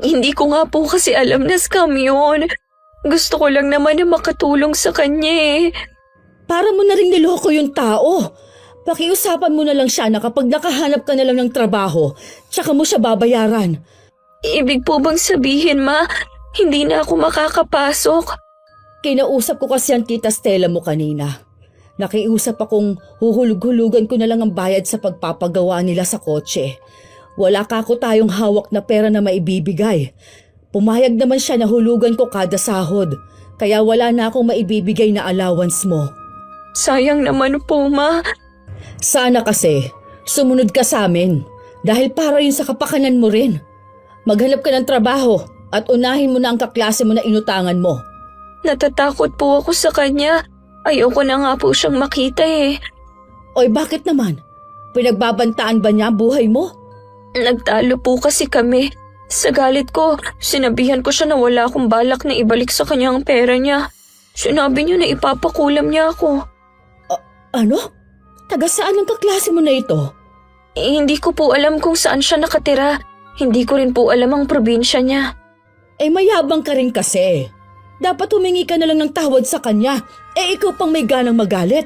Speaker 5: Hindi ko nga po kasi alam na scam yun. Gusto ko lang naman na makatulong sa kanya eh.
Speaker 1: Para mo na rin niloko yung tao. Pakiusapan mo na lang siya na kapag nakahanap ka na lang ng trabaho, tsaka mo siya babayaran.
Speaker 5: Ibig po bang sabihin, Ma, hindi na ako makakapasok?
Speaker 1: Kinausap ko kasi ang tita Stella mo kanina. Nakiusap akong huhulug-hulugan ko na lang ang bayad sa pagpapagawa nila sa kotse. Wala ka ako tayong hawak na pera na maibibigay. Pumayag naman siya na hulugan ko kada sahod. Kaya wala na akong maibibigay na allowance mo.
Speaker 5: Sayang naman po, Ma.
Speaker 1: Sana kasi, sumunod ka sa amin. Dahil para yun sa kapakanan mo rin. Maghanap ka ng trabaho at unahin mo na ang kaklase mo na inutangan mo.
Speaker 5: Natatakot po ako sa kanya. Ayoko na nga po siyang makita eh.
Speaker 1: Oy, bakit naman? Pinagbabantaan ba niya ang buhay mo?
Speaker 5: Nagtalo po kasi kami. Sa galit ko, sinabihan ko siya na wala akong balak na ibalik sa kanya ang pera niya. Sinabi niya na ipapakulam niya ako.
Speaker 1: Ano? Taga saan ang kaklase mo na ito?
Speaker 5: Hindi ko po alam kung saan siya nakatira. Hindi ko rin po alam ang probinsya niya.
Speaker 1: Mayabang ka rin kasi. Dapat humingi ka na lang ng tawad sa kanya. Ikaw pang may ganang magalit.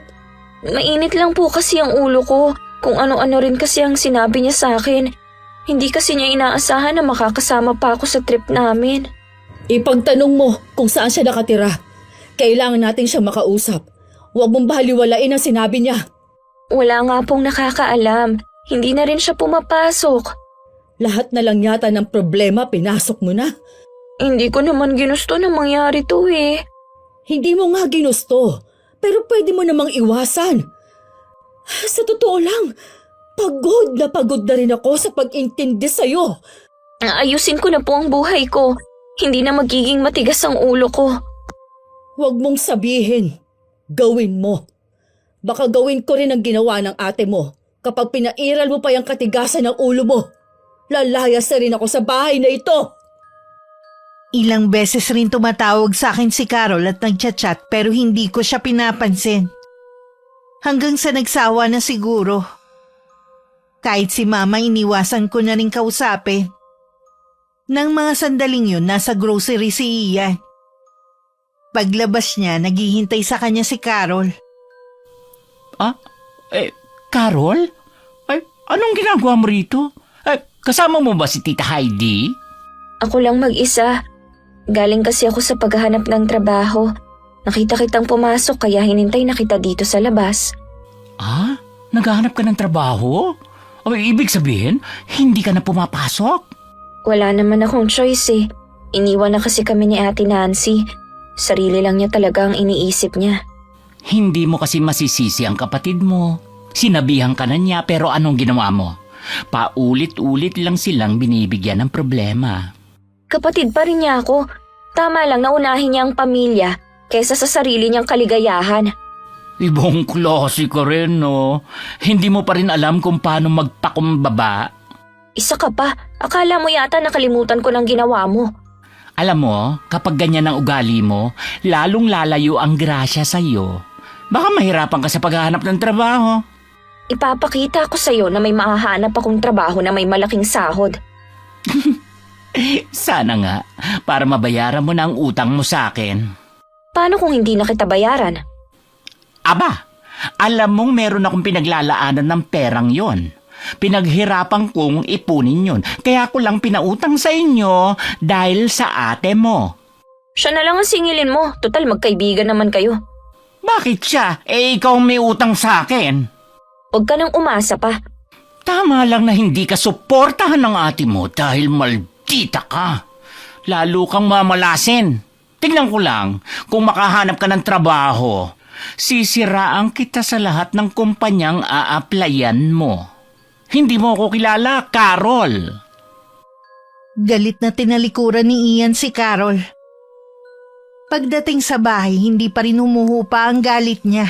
Speaker 5: Mainit lang po kasi ang ulo ko. Kung ano-ano rin kasi ang sinabi niya sa akin. Hindi kasi niya inaasahan na makakasama pa ako sa trip namin.
Speaker 1: Ipagtanong mo kung saan siya nakatira. Kailangan natin siya makausap. Huwag mong baliwalain ang sinabi niya.
Speaker 5: Wala nga pong nakakaalam. Hindi na rin siya pumapasok.
Speaker 1: Lahat na lang yata ng problema pinasok mo na.
Speaker 5: Hindi ko naman ginusto na mangyari to eh.
Speaker 1: Hindi mo nga ginusto, pero pwede mo namang iwasan. Sa totoo lang, pagod na rin ako sa pag-intindi sa'yo.
Speaker 5: Ayusin ko na po ang buhay ko. Hindi na magiging matigas ang ulo ko.
Speaker 1: Huwag mong sabihin. Gawin mo. Baka gawin ko rin ang ginawa ng ate mo kapag pinairal mo pa yung katigasan ng ulo mo. Lalayas na rin ako sa bahay na ito.
Speaker 3: Ilang beses rin tumatawag sa akin si Carol at nagchat-chat pero hindi ko siya pinapansin. Hanggang sa nagsawa na siguro. Kahit si Mama iniwasan ko na rin kausapin. Nang mga sandaling yun, nasa grocery si Ian. Paglabas niya, naghihintay sa kanya si Carol.
Speaker 4: Carol? Ay, anong ginagawa mo rito? Kasama mo ba si Tita Heidi?
Speaker 5: Ako lang mag-isa. Galing kasi ako sa paghahanap ng trabaho. Nakita kitang pumasok kaya hinintay na kita dito sa labas.
Speaker 4: Naghahanap ka ng trabaho? Ibig sabihin, hindi ka na pumapasok?
Speaker 5: Wala naman akong choice eh. Iniwan na kasi kami ni Ate Nancy. Sarili lang niya talaga ang iniisip niya.
Speaker 4: Hindi mo kasi masisisi ang kapatid mo. Sinabihan ka na niya pero anong ginawa mo? Paulit-ulit lang silang binibigyan ng problema.
Speaker 5: Kapatid pa rin niya ako. Tama lang na unahin niya ang pamilya kaysa sa sarili niyang kaligayahan.
Speaker 4: Ibang klase ka rin, no? Hindi mo pa rin alam kung paano magpakumbaba.
Speaker 5: Isa ka pa. Akala mo yata nakalimutan ko ng ginawa mo.
Speaker 4: Alam mo, kapag ganyan ang ugali mo, lalong lalayo ang grasya sa'yo. Baka mahirapan ka sa paghahanap ng trabaho.
Speaker 5: Ipapakita ko sa'yo na may mahahanap akong trabaho na may malaking sahod.
Speaker 4: Sana nga, para mabayaran mo na ang utang mo sa akin.
Speaker 5: Paano kung hindi na kita bayaran?
Speaker 4: Aba, alam mong meron akong pinaglalaanan ng perang yon. Pinaghirapan kong ipunin yon. Kaya ko lang pinautang sa inyo dahil sa ate mo.
Speaker 5: Siya na lang ang singilin mo. Total magkaibigan naman kayo.
Speaker 4: Bakit siya? Ikaw ang may utang sa akin.
Speaker 5: Huwag ka nang umasa pa.
Speaker 4: Tama lang na hindi ka suportahan ng ate mo dahil maldita ka. Lalo kang mamalasin. Tingnan ko lang kung makahanap ka ng trabaho. Sisiraan kita sa lahat ng kumpanyang aaplayan mo. Hindi mo ako kilala, Carol.
Speaker 3: Galit na tinalikuran ni Ian si Carol. Pagdating sa bahay, hindi pa rin humuhupa ang galit niya.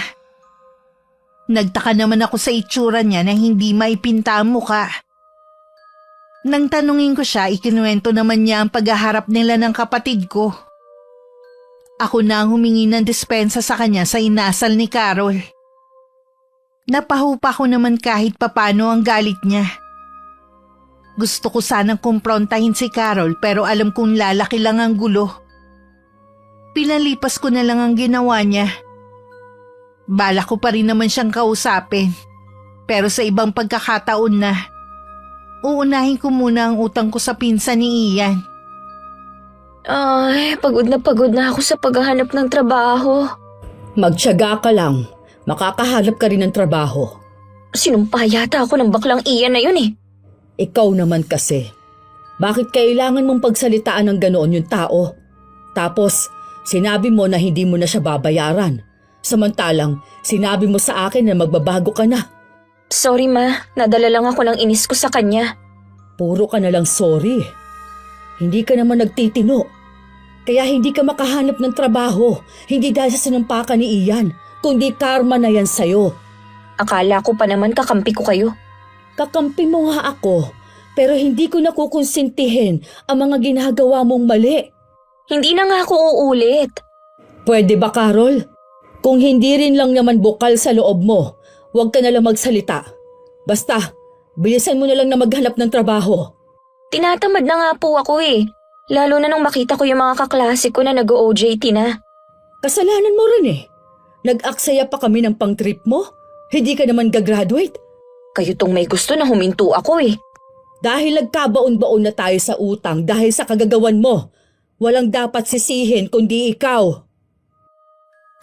Speaker 3: Nagtaka naman ako sa itsura niya na hindi maipinta ang muka. Nang tanungin ko siya, ikinuwento naman niya ang paghaharap nila ng kapatid ko. Ako na ang humingi ng dispensa sa kanya sa inasal ni Carol. Napahupa ko naman kahit papano ang galit niya. Gusto ko sanang kumprontahin si Carol pero alam kong lalaki lang ang gulo. Pinalipas ko na lang ang ginawa niya. Bala ko pa rin naman siyang kausapin. Pero sa ibang pagkakataon na, uunahin ko muna ang utang ko sa pinsan ni Ian.
Speaker 5: Ay, pagod na ako sa paghahanap ng trabaho.
Speaker 1: Magtiyaga ka lang. Makakahanap ka rin ng trabaho.
Speaker 5: Sinumpa yata ako ng baklang Ian na yun eh.
Speaker 1: Ikaw naman kasi. Bakit kailangan mong pagsalitaan ng ganoon yung tao? Tapos, Sinabi mo na hindi mo na siya babayaran. Samantalang, sinabi mo sa akin na magbabago ka na.
Speaker 5: Sorry ma, nadala lang ako ng inis ko sa kanya.
Speaker 1: Puro ka na lang sorry. Hindi ka naman nagtitino. Kaya hindi ka makahanap ng trabaho. Hindi dahil sa sinampakan ni Ian, kundi karma na yan sa'yo.
Speaker 5: Akala ko pa naman kakampi ko kayo.
Speaker 1: Kakampi mo nga ako, pero hindi ko nakukonsintihin ang mga ginagawa mong mali.
Speaker 5: Hindi na nga ako uulit.
Speaker 1: Pwede ba, Carol? Kung hindi rin lang naman bukal sa loob mo, huwag ka na lang magsalita. Basta, bilisan mo na lang na maghanap ng trabaho.
Speaker 5: Tinatamad na nga po ako eh. Lalo na nung makita ko yung mga kaklase ko na nag-OJT na.
Speaker 1: Kasalanan mo rin eh. Nag-aksaya pa kami ng pang-trip mo. Hindi ka naman gagraduate.
Speaker 5: Kayo tong may gusto na huminto ako eh.
Speaker 1: Dahil nagkabaon-baon na tayo sa utang dahil sa kagagawan mo. Walang dapat sisihin kundi ikaw.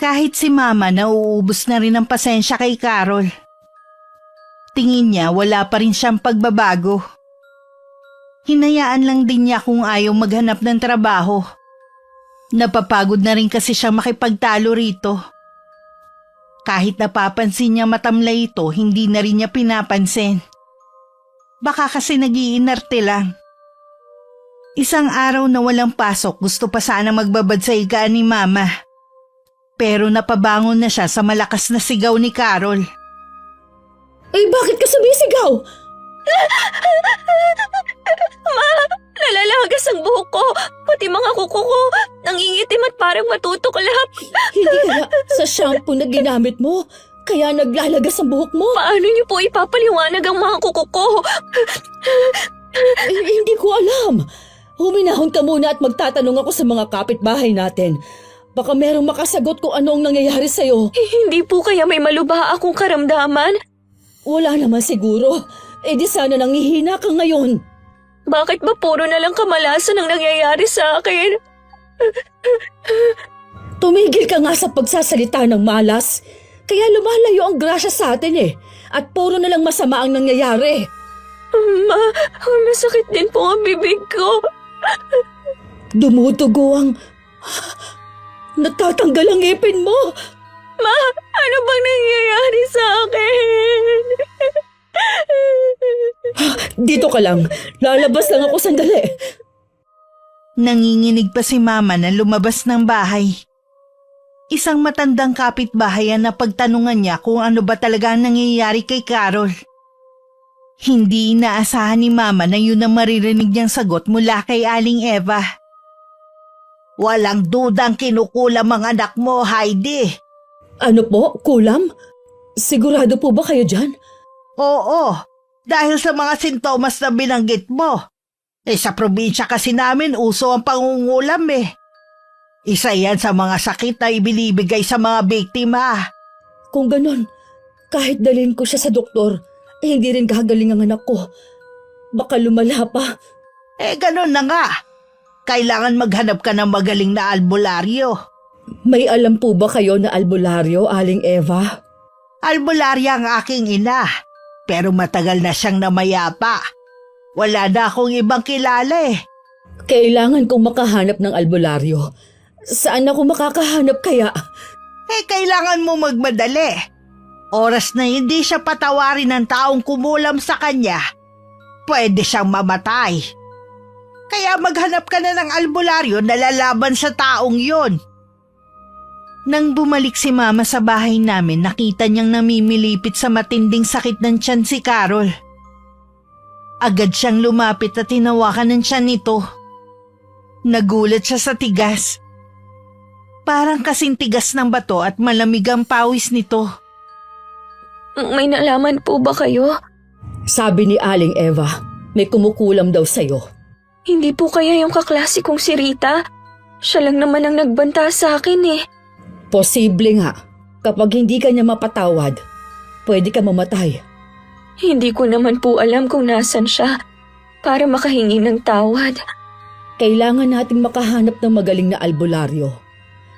Speaker 3: Kahit si Mama nauubos na rin ang pasensya kay Carol. Tingin niya wala pa rin siyang pagbabago. Hinayaan lang din niya kung ayaw maghanap ng trabaho. Napapagod na rin kasi siya makipagtalo rito. Kahit napapansin niya matamlay ito, hindi na rin niya pinapansin. Baka kasi nag-iinarte lang. Isang araw na walang pasok, gusto pa sana magbabad sa higaan ni Mama. Pero napabangon na siya sa malakas na sigaw ni Carol.
Speaker 1: Ay, bakit ka sumisigaw?
Speaker 5: Ma, nalalagas ang buhok ko. Pati mga kuko ko. Nangingitim at parang matutuklap.
Speaker 1: Hindi kaya sa shampoo na ginamit mo, kaya naglalagas ang buhok mo?
Speaker 5: Paano niyo po ipapaliwanag ang mga kuko ko?
Speaker 1: Hindi ko alam. Huminahon ka muna at magtatanong ako sa mga kapitbahay natin. Baka merong makasagot kung ano ang nangyayari sa'yo.
Speaker 5: Hindi po kaya may malubha akong karamdaman?
Speaker 1: Wala naman siguro. Di sana nangihina ka ngayon.
Speaker 5: Bakit ba puro na lang kamalasan ang nangyayari sa akin?
Speaker 1: Tumigil ka nga sa pagsasalita ng malas. Kaya lumalayo ang grasya sa atin eh. At puro na lang masama ang nangyayari.
Speaker 5: Ma, masakit din po ang bibig ko.
Speaker 1: Dumudugo ang... Natatanggal ang ngipin mo.
Speaker 5: Ma, ano bang nangyayari sa akin?
Speaker 1: Dito ka lang. Lalabas lang ako sandali.
Speaker 3: Nanginginig pa si Mama na lumabas ng bahay. Isang matandang kapitbahay ang napagtanungan niya kung ano ba talaga ang nangyayari kay Carol. Hindi inaasahan ni Mama na yun ang maririnig niyang sagot mula kay Aling Eva. Walang dudang kinukulam ang anak mo, Heidi.
Speaker 1: Ano po? Kulam? Sigurado po ba kayo dyan?
Speaker 3: Oo, dahil sa mga sintomas na binanggit mo. Sa probinsya kasi namin uso ang pangungulam eh. Isa yan sa mga sakit na ibinibigay sa mga biktima.
Speaker 1: Kung ganon, kahit dalhin ko siya sa doktor, hindi rin gagaling ang anak ko. Baka lumala pa.
Speaker 3: Ganon na nga. Kailangan maghanap ka ng magaling na albularyo.
Speaker 1: May alam po ba kayo na albularyo, Aling Eva?
Speaker 3: Albularya ang aking ina, pero matagal na siyang namayapa. Wala na akong ibang kilala eh.
Speaker 1: Kailangan kong makahanap ng albularyo. Saan ako makakahanap kaya?
Speaker 3: Kailangan mo magmadali. Oras na hindi siya patawarin ng taong kumulam sa kanya, pwede siyang mamatay. Kaya maghanap ka na ng albularyo na lalaban sa taong yon. Nang bumalik si Mama sa bahay namin, nakita niyang namimilipit sa matinding sakit ng tiyan si Carol. Agad siyang lumapit at tinawakan ng tiyan nito. Nagulat siya sa tigas. Parang kasing tigas ng bato at malamig ang pawis nito.
Speaker 5: May nalaman po ba kayo?
Speaker 1: Sabi ni Aling Eva, may kumukulam daw sa'yo.
Speaker 5: Hindi po kaya yung kaklase kong si Rita? Siya lang naman ang nagbanta sa akin eh.
Speaker 1: Posible nga. Kapag hindi ka niya mapatawad, pwede ka mamatay.
Speaker 5: Hindi ko naman po alam kung nasan siya para makahingi ng tawad.
Speaker 1: Kailangan nating makahanap ng magaling na albularyo.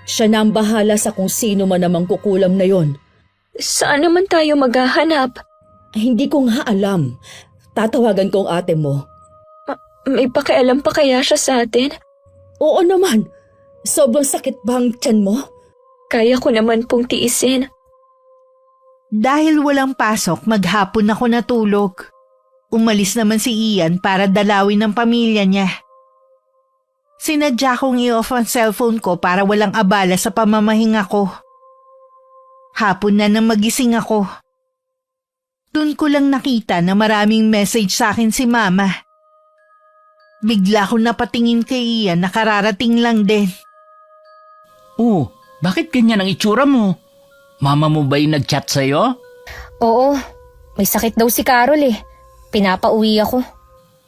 Speaker 1: Siya na ang bahala sa kung sino man namang kukulam na yon.
Speaker 5: Saan naman tayo maghahanap?
Speaker 1: Hindi ko nga alam. Tatawagan ko ang ate mo.
Speaker 5: May pakialam pa kaya siya sa atin?
Speaker 1: Oo naman. Sobrang sakit ba ang tiyan mo?
Speaker 5: Kaya ko naman pong tiisin.
Speaker 3: Dahil walang pasok, maghapon ako natulog. Umalis naman si Ian para dalawin ng pamilya niya. Sinadya kong i-off ang cellphone ko para walang abala sa pamamahinga ko. Hapon na nang magising ako. Doon ko lang nakita na maraming message sa akin si Mama. Bigla ko napatingin kay Ian na kararating lang din.
Speaker 4: Oh, bakit ganyan ang itsura mo? Mama mo ba yung nag-chat sa'yo?
Speaker 2: Oo, may sakit daw si Carol eh. Pinapauwi ako.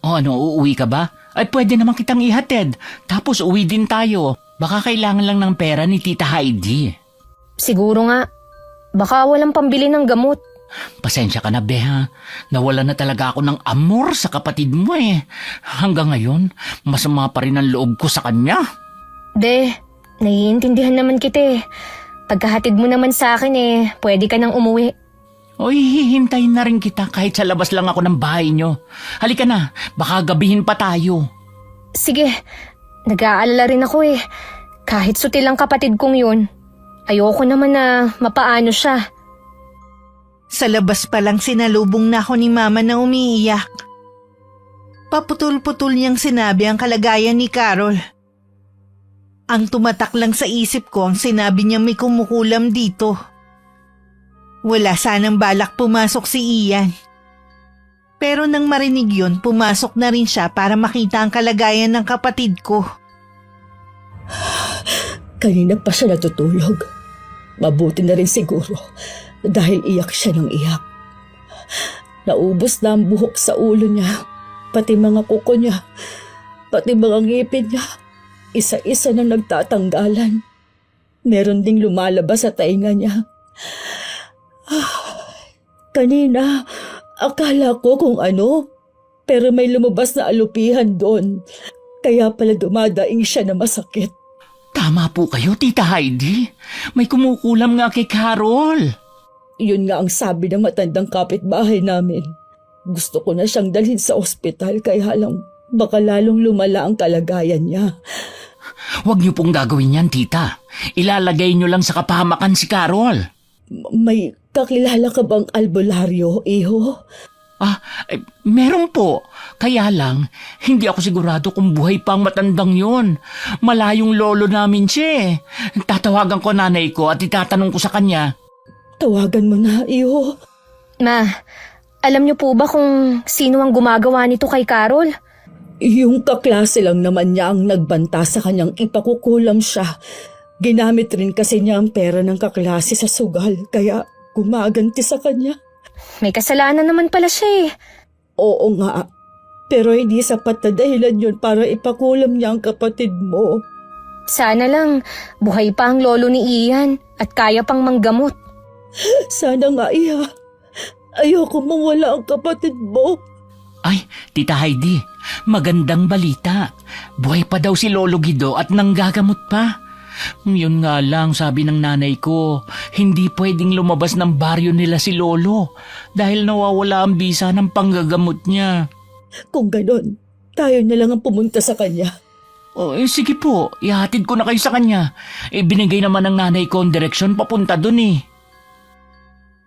Speaker 4: O ano, uuwi ka ba? Ay pwede naman kitang ihatid. Tapos uwi din tayo. Baka kailangan lang ng pera ni Tita Heidi.
Speaker 2: Siguro nga. Baka walang pambili ng gamot.
Speaker 4: Pasensya ka na, Beha. Nawala na talaga ako ng amor sa kapatid mo eh. Hanggang ngayon, masama pa rin ang loob ko sa kanya.
Speaker 2: Naiintindihan naman kita eh. Pagkahatid mo naman sa akin eh, pwede ka nang umuwi.
Speaker 4: Oy, hihintayin na rin kita kahit sa labas lang ako ng bahay nyo. Halika na, baka gabihin pa tayo.
Speaker 2: Sige, nag-aalala rin ako eh. Kahit sutil ang kapatid kong yun, ayoko naman na mapaano siya.
Speaker 3: Sa labas pa lang sinalubong na ako ni Mama na umiiyak. Paputol-putol niyang sinabi ang kalagayan ni Carol. Ang tumatak lang sa isip ko ang sinabi niya may kumukulam dito. Wala sanang balak pumasok si Ian. Pero nang marinig yun, pumasok na rin siya para makita ang kalagayan ng kapatid ko.
Speaker 1: Kanina pa siya natutulog. Mabuti na rin siguro dahil iyak siya ng iyak. Naubos na ang buhok sa ulo niya, pati mga kuko niya, pati mga ngipin niya. Isa-isa na nagtatanggalan. Meron ding lumalabas sa tainga niya. Kanina, akala ko kung ano, pero may lumabas na alupihan doon. Kaya pala dumadaing siya na masakit.
Speaker 4: Tama po kayo, Tita Heidi. May kumukulam nga kay Carol.
Speaker 1: Yun nga ang sabi ng matandang kapitbahay namin. Gusto ko na siyang dalhin sa ospital kaya lang baka lalong lumala ang kalagayan niya.
Speaker 4: Huwag niyo pong gagawin yan, Tita. Ilalagay niyo lang sa kapahamakan si Carol.
Speaker 1: May kakilala ka bang albularyo, iho?
Speaker 4: Meron po. Kaya lang, hindi ako sigurado kung buhay pa ang matandang yon. Malayong lolo namin siya eh. Tatawagan ko nanay ko at itatanong ko sa kanya.
Speaker 1: Tawagan mo na, iho.
Speaker 2: Ma, alam niyo po ba kung sino ang gumagawa nito kay Carol?
Speaker 1: Yung kaklase lang naman niya ang nagbanta sa kanyang ipakukulam siya. Ginamit rin kasi niya ang pera ng kaklase sa sugal, kaya gumaganti sa kanya.
Speaker 2: May kasalanan naman pala siya eh.
Speaker 1: Oo nga, pero hindi sapat na dahilan yun para ipakulam niya ang kapatid mo.
Speaker 2: Sana lang, buhay pa ang lolo ni Ian at kaya pang manggamot.
Speaker 1: Sana nga, iha. Ayoko mawala ang kapatid mo.
Speaker 4: Ay, Tita Heidi, magandang balita. Buhay pa daw si Lolo Guido at nanggagamot pa. Yun nga lang, sabi ng nanay ko, hindi pwedeng lumabas ng baryo nila si Lolo dahil nawawala ang bisa ng panggagamot niya.
Speaker 1: Kung ganon, tayo na lang ang pumunta sa kanya.
Speaker 4: Sige po, ihatid ko na kayo sa kanya. Binigay naman ng nanay ko ang direksyon papunta dun eh.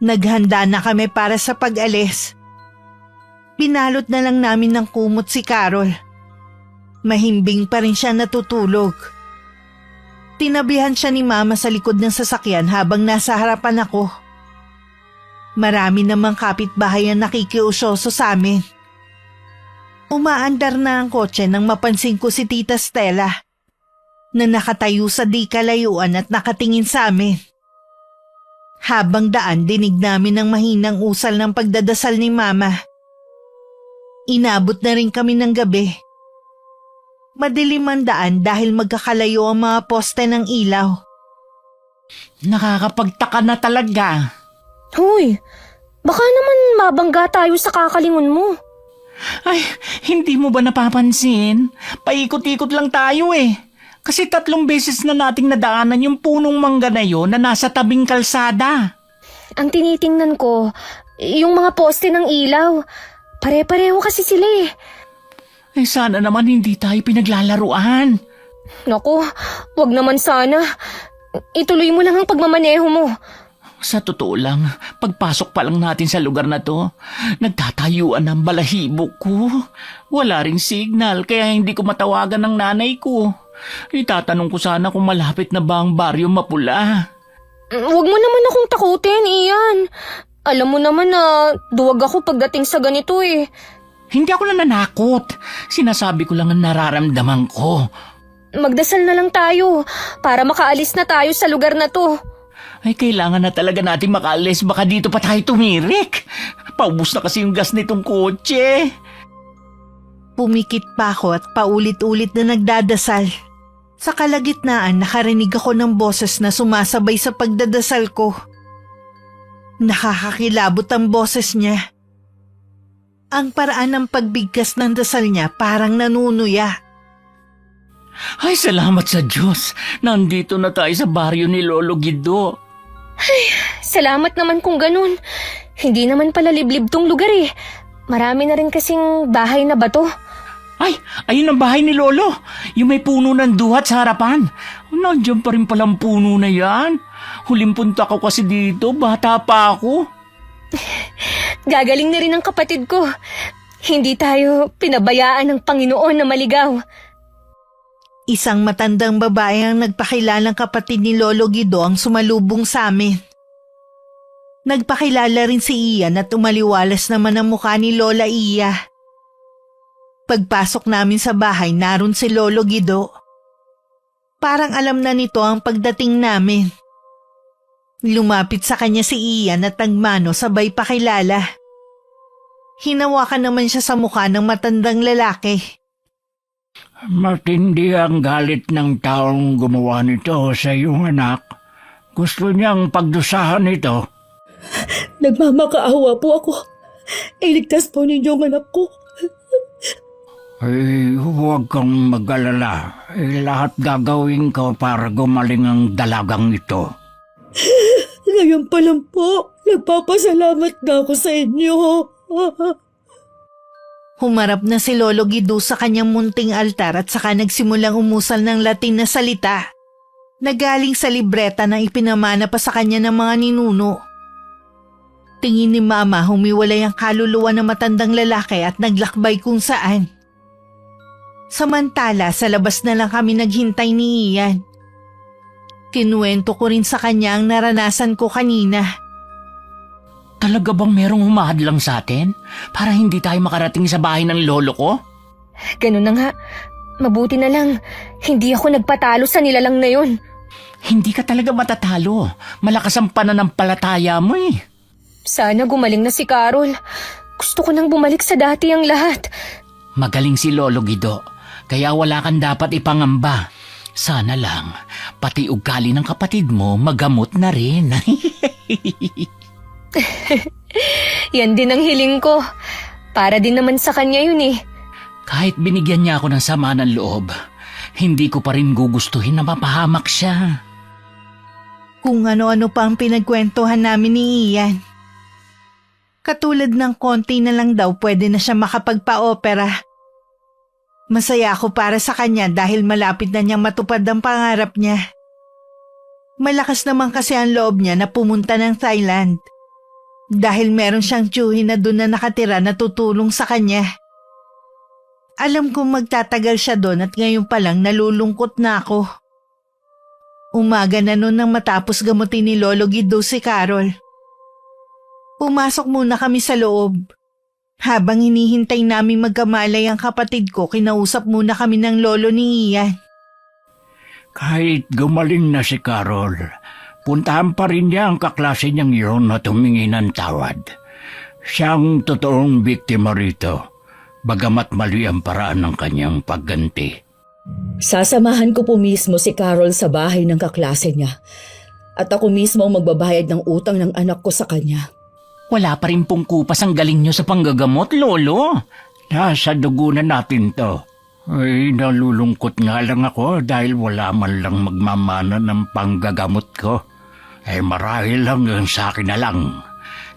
Speaker 3: Naghanda na kami para sa pag-alis. Pinalot na lang namin ng kumot si Carol. Mahimbing pa rin siya natutulog. Tinabihan siya ni Mama sa likod ng sasakyan habang nasa harapan ako. Marami namang kapitbahay ang nakikiusyoso sa amin. Umaandar na ang kotse nang mapansin ko si Tita Stella na nakatayo sa di kalayuan at nakatingin sa amin. Habang daan, dinig namin ang mahinang usal ng pagdadasal ni Mama. Inabot na rin kami ng gabi. Madilim ang daan dahil magkakalayo ang mga poste ng ilaw.
Speaker 4: Nakakapagtaka na talaga.
Speaker 2: Hoy, baka naman mabangga tayo sa kakalingon mo.
Speaker 4: Ay, hindi mo ba napapansin? Paikot-ikot lang tayo eh. Kasi 3 beses na nating nadaanan yung punong mangga na yun na nasa tabing kalsada.
Speaker 2: Ang tinitingnan ko, yung mga poste ng ilaw. Pare-pareho kasi sila eh.
Speaker 4: Sana naman hindi tayo pinaglalaruan.
Speaker 2: Naku, wag naman sana. Ituloy mo lang ang pagmamaneho mo.
Speaker 4: Sa totoo lang, pagpasok pa lang natin sa lugar na to, nagtatayuan ang balahibo ko. Wala ring signal kaya hindi ko matawagan ng nanay ko. Itatanong ko sana kung malapit na ba ang baryo Mapula.
Speaker 2: Wag mo naman akong takutin, Ian. Alam mo naman na duwag ako pagdating sa ganito eh.
Speaker 4: Hindi ako nananakot. Sinasabi ko lang ang nararamdaman ko.
Speaker 2: Magdasal na lang tayo para makaalis na tayo sa lugar na to.
Speaker 4: Ay, kailangan na talaga natin makaalis. Baka dito pa tayo tumirik. Paubos na kasi yung gas nitong kotse.
Speaker 3: Pumikit pa ako at paulit-ulit na nagdadasal. Sa kalagitnaan, nakarinig ako ng boses na sumasabay sa pagdadasal ko. Nakakakilabot ang boses niya. Ang paraan ng pagbigkas ng dasal niya parang nanunuya.
Speaker 4: Ay, salamat sa Diyos. Nandito na tayo sa baryo ni Lolo Guido.
Speaker 2: Salamat naman kung ganun. Hindi naman pala liblib tong lugar eh. Marami na rin kasing bahay na bato.
Speaker 4: Ay, ayun ang bahay ni Lolo. Yung may puno ng duhat sa harapan. Nandiyan pa rin palang puno na yan. Huling punta ko kasi dito, bata pa ako.
Speaker 2: Gagaling na rin ang kapatid ko. Hindi tayo pinabayaan ng Panginoon na maligaw.
Speaker 3: Isang matandang babae ang nagpakilalang kapatid ni Lolo Guido ang sumalubong sa amin. Nagpakilala rin si Ian at umaliwalas naman ang mukha ni Lola Iya. Pagpasok namin sa bahay, naroon si Lolo Guido. Parang alam na nito ang pagdating namin. Lumapit sa kanya si Ian at nagmano sabay pakilala. Hinawakan naman siya sa mukha ng matandang lalaki.
Speaker 4: Matindi ang galit ng taong gumawa nito sa iyong anak. Gusto niyang pagdusahan ito.
Speaker 1: Nagmamakaawa po ako. Iligtas po ninyong anak ko.
Speaker 4: Ay, huwag kang mag-alala. Lahat gagawin ko para gumaling ang dalagang ito.
Speaker 1: Ngayon pa lang po, nagpapasalamat na ako sa inyo.
Speaker 3: Humarap na si Lolo Guido sa kanyang munting altar at saka nagsimulang umusal ng Latin na salita na galing sa libreta na ipinamana pa sa kanya ng mga ninuno. Tingin ni Mama humiwalay ang kaluluwa ng matandang lalaki at naglakbay kung saan. Samantala, sa labas na lang kami naghintay ni Ian. Kinuwento ko rin sa kanya ang naranasan ko kanina.
Speaker 4: Talaga bang merong humahadlang sa atin para hindi tayo makarating sa bahay ng lolo ko?
Speaker 2: Ganun na nga. Mabuti na lang. Hindi ako nagpatalo sa nilalang na yun.
Speaker 4: Hindi ka talaga matatalo. Malakas ang pananampalataya mo eh.
Speaker 2: Sana gumaling na si Carol. Gusto ko nang bumalik sa dati ang lahat.
Speaker 4: Magaling si Lolo Guido, kaya wala kang dapat ipangamba. Sana lang, pati ugali ng kapatid mo magamot na rin.
Speaker 2: Yan din ang hiling ko. Para din naman sa kanya yun eh.
Speaker 4: Kahit binigyan niya ako ng sama ng loob, hindi ko pa rin gugustuhin na mapahamak siya.
Speaker 3: Kung ano-ano pa ang pinagkwentuhan namin ni Ian. Katulad ng konti na lang daw pwede na siya makapagpa-opera. Masaya ako para sa kanya dahil malapit na niyang matupad ang pangarap niya. Malakas naman kasi ang loob niya na pumunta ng Thailand. Dahil meron siyang tiyuhin na doon na nakatira na tutulong sa kanya. Alam kong magtatagal siya doon at ngayon pa lang nalulungkot na ako. Umaga na noon nang matapos gamutin ni Lolo Guido si Carol. Pumasok muna kami sa loob. Habang hinihintay namin magkamalay ang kapatid ko, kinausap muna kami ng lolo ni Ian.
Speaker 4: Kahit gumaling na si Carol, puntahan pa rin niya ang kaklase niyang yun na tumingi ng tawad. Siyang totoong biktima rito, bagamat mali ang paraan ng kanyang pagganti.
Speaker 1: Sasamahan ko po mismo si Carol sa bahay ng kaklase niya. At ako mismo ang magbabayad ng utang ng anak ko sa kanya.
Speaker 4: Wala pa rin pong kupas ang galing niyo sa panggagamot, Lolo. Nasa dugo na natin to. Ay, nalulungkot nga lang ako dahil wala man lang magmamana ng panggagamot ko. Marahil lang yun sa akin na lang.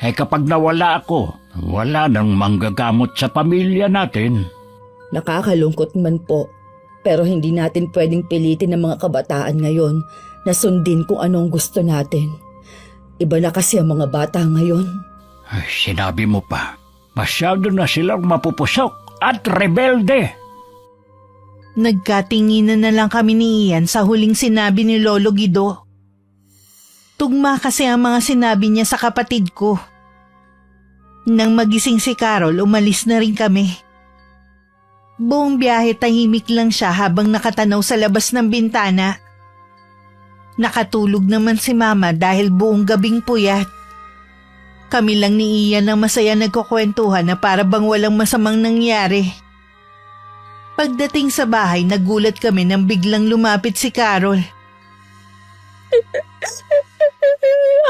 Speaker 4: Kapag nawala ako, wala nang manggagamot sa pamilya natin.
Speaker 1: Nakakalungkot man po. Pero hindi natin pwedeng pilitin ng mga kabataan ngayon na sundin kung anong gusto natin. Iba na kasi ang mga bata ngayon.
Speaker 4: Ay, sinabi mo pa, masyado na silang mapupusok at rebelde.
Speaker 3: Nagkatinginan na lang kami ni Ian sa huling sinabi ni Lolo Guido. Tugma kasi ang mga sinabi niya sa kapatid ko. Nang magising si Carol, umalis na rin kami. Buong biyahe tahimik lang siya habang nakatanaw sa labas ng bintana. Nakatulog naman si Mama dahil buong gabing puyat. Kami lang ni Ian ang masaya nagkukwentuhan na para bang walang masamang nangyari. Pagdating sa bahay, nagulat kami nang biglang lumapit si Carol.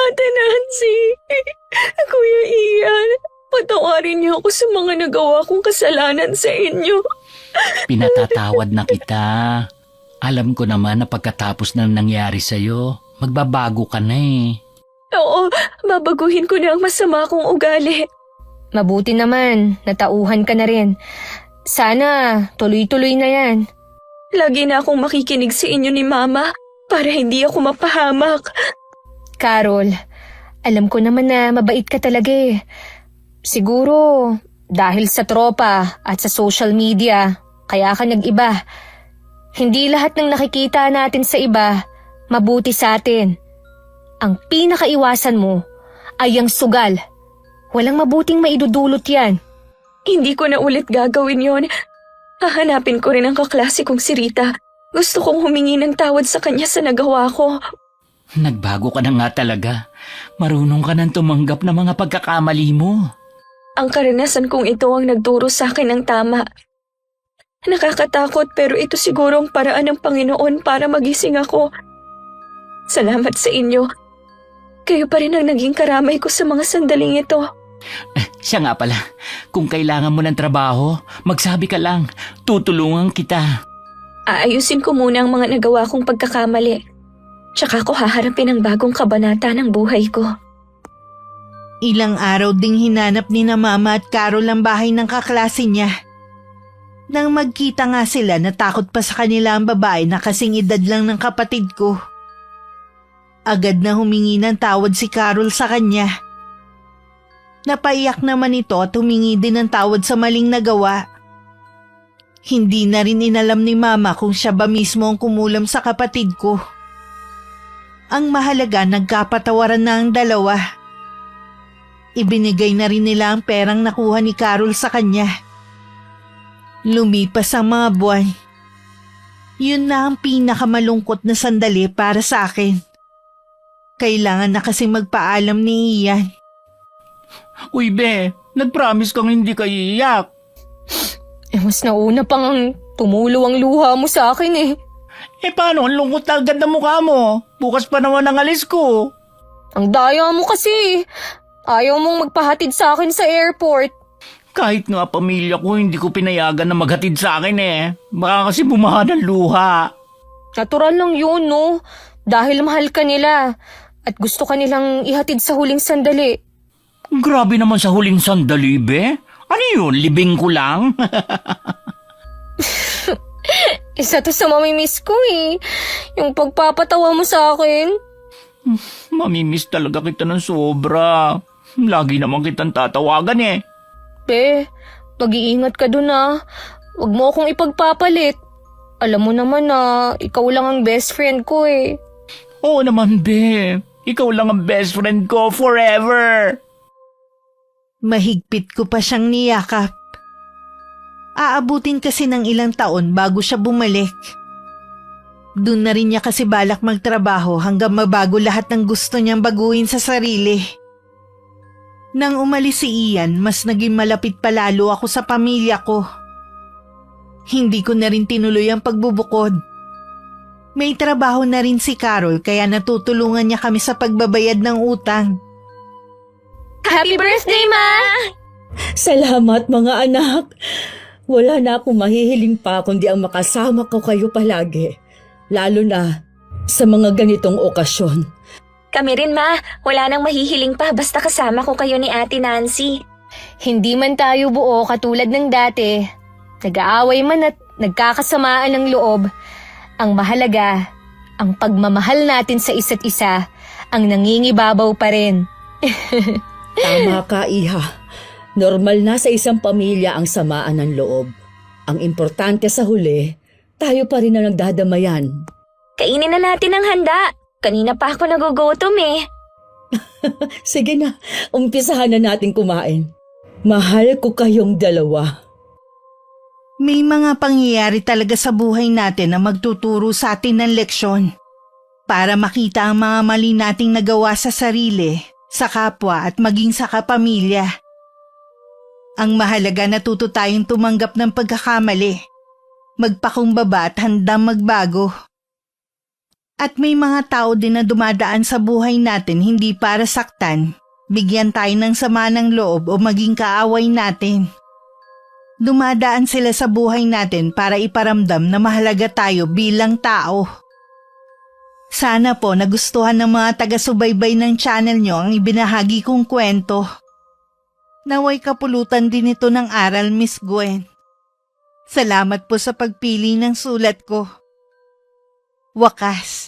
Speaker 5: Ate Nancy, Kuya Ian, patawarin niyo ako sa mga nagawa kong kasalanan sa inyo.
Speaker 4: Pinatatawad na kita. Alam ko naman na pagkatapos ng nangyari sa'yo, magbabago ka na eh.
Speaker 5: Oo, babaguhin ko na ang masama kong ugali.
Speaker 2: Mabuti naman, natauhan ka na rin. Sana tuloy-tuloy na yan.
Speaker 5: Lagi na akong makikinig sa inyo ni Mama para hindi ako mapahamak.
Speaker 2: Carol, alam ko naman na mabait ka talaga eh. Siguro dahil sa tropa at sa social media, kaya ka nag-iba. Hindi lahat ng nakikita natin sa iba, mabuti sa atin. Ang pinakaiwasan mo ay ang sugal. Walang mabuting maidudulot yan.
Speaker 5: Hindi ko na ulit gagawin yon. Hahanapin ko rin ang kaklase kong si Rita. Gusto kong humingi ng tawad sa kanya sa nagawa ko.
Speaker 4: Nagbago ka na nga talaga. Marunong ka nang tumanggap ng mga pagkakamali mo.
Speaker 5: Ang karanasan kong ito ang nagturo sa akin ng tama. Nakakatakot pero ito siguro ang paraan ng Panginoon para magising ako. Salamat sa inyo. Kayo pa rin ang naging karamay ko sa mga sandaling ito.
Speaker 4: Siya nga pala, kung kailangan mo ng trabaho, magsabi ka lang, tutulungan kita.
Speaker 5: Aayusin ko muna ang mga nagawa kong pagkakamali. Tsaka ko haharapin ang bagong kabanata ng buhay ko.
Speaker 3: Ilang araw ding hinanap ni na Mama at Carol ang bahay ng kaklase niya. Nang magkita nga sila, natakot pa sa kanila ang babae na kasing edad lang ng kapatid ko. Agad na humingi ng tawad si Carol sa kanya. Napaiyak naman ito at humingi din ng tawad sa maling nagawa. Hindi na rin inalam ni Mama kung siya ba mismo ang kumulam sa kapatid ko. Ang mahalaga, nagkapatawaran na ang dalawa. Ibinigay na rin nila ang perang nakuha ni Carol sa kanya. Lumipas ang mga buwan. Yun na ang pinakamalungkot na sandali para sa akin. Kailangan na kasi magpaalam ni Ian.
Speaker 4: Uy be, nag-promise kang hindi ka iiyak.
Speaker 2: Mas nauna pang ang tumulo ang luha mo sa akin eh.
Speaker 4: Paano? Ang lungkot agad na mukha mo. Bukas pa naman ang alis ko.
Speaker 2: Ang daya mo kasi. Ayaw mong magpahatid sa akin sa airport.
Speaker 4: Kahit nga pamilya ko, hindi ko pinayagan na maghatid sa akin eh. Baka kasi bumaha ng luha.
Speaker 2: Natural lang yun, no? Dahil mahal ka nila at gusto ka nilang ihatid sa huling sandali.
Speaker 4: Grabe naman sa huling sandali, be. Ano yun? Libing ko lang?
Speaker 2: Isa to sa mamimiss ko eh. Yung pagpapatawa mo sa akin.
Speaker 4: Mamimiss talaga kita ng sobra. Lagi naman kitang tatawagan eh.
Speaker 2: Be, mag-iingat ka dun ah. Huwag mo akong ipagpapalit. Alam mo naman na ikaw lang ang best friend ko eh.
Speaker 4: Oo naman, be. Ikaw lang ang best friend ko forever.
Speaker 3: Mahigpit ko pa siyang niyakap. Aabutin kasi ng ilang taon bago siya bumalik. Doon na rin niya kasi balak magtrabaho hanggang mabago lahat ng gusto niyang baguhin sa sarili. Nang umalis si Ian, mas naging malapit palalo ako sa pamilya ko. Hindi ko na rin tinuloy ang pagbubukod. May trabaho na rin si Carol kaya natutulungan niya kami sa pagbabayad ng utang.
Speaker 2: Happy birthday, Ma!
Speaker 1: Salamat mga anak. Wala na akong mahihiling pa kundi ang makasama ko kayo palagi. Lalo na sa mga ganitong okasyon.
Speaker 5: Kami rin, Ma. Wala nang mahihiling pa basta kasama ko kayo ni Ate Nancy.
Speaker 2: Hindi man tayo buo katulad ng dati. Nag-aaway man at nagkakasamaan ng loob. Ang mahalaga, ang pagmamahal natin sa isa't isa, ang nangingibabaw pa rin.
Speaker 1: Tama ka, Iha. Normal na sa isang pamilya ang samaan ng loob. Ang importante sa huli, tayo pa rin ang nagdadamayan.
Speaker 5: Kainin na natin ang handa. Kanina pa ako nagugutom eh.
Speaker 1: Sige na, umpisahan na natin kumain. Mahal ko kayong dalawa.
Speaker 3: May mga pangyayari talaga sa buhay natin na magtuturo sa atin ng leksyon para makita ang mga mali nating nagawa sa sarili, sa kapwa at maging sa kapamilya. Ang mahalaga, natuto tayong tumanggap ng pagkakamali, magpakumbaba at handang magbago. At may mga tao din na dumadaan sa buhay natin hindi para saktan, bigyan tayo ng sama ng loob o maging kaaway natin. Dumadaan sila sa buhay natin para iparamdam na mahalaga tayo bilang tao. Sana po nagustuhan ng mga taga-subaybay ng channel nyo ang ibinahagi kong kwento. Naway kapulutan din ito ng aral, Miss Gwen. Salamat po sa pagpili ng sulat ko. Wakas,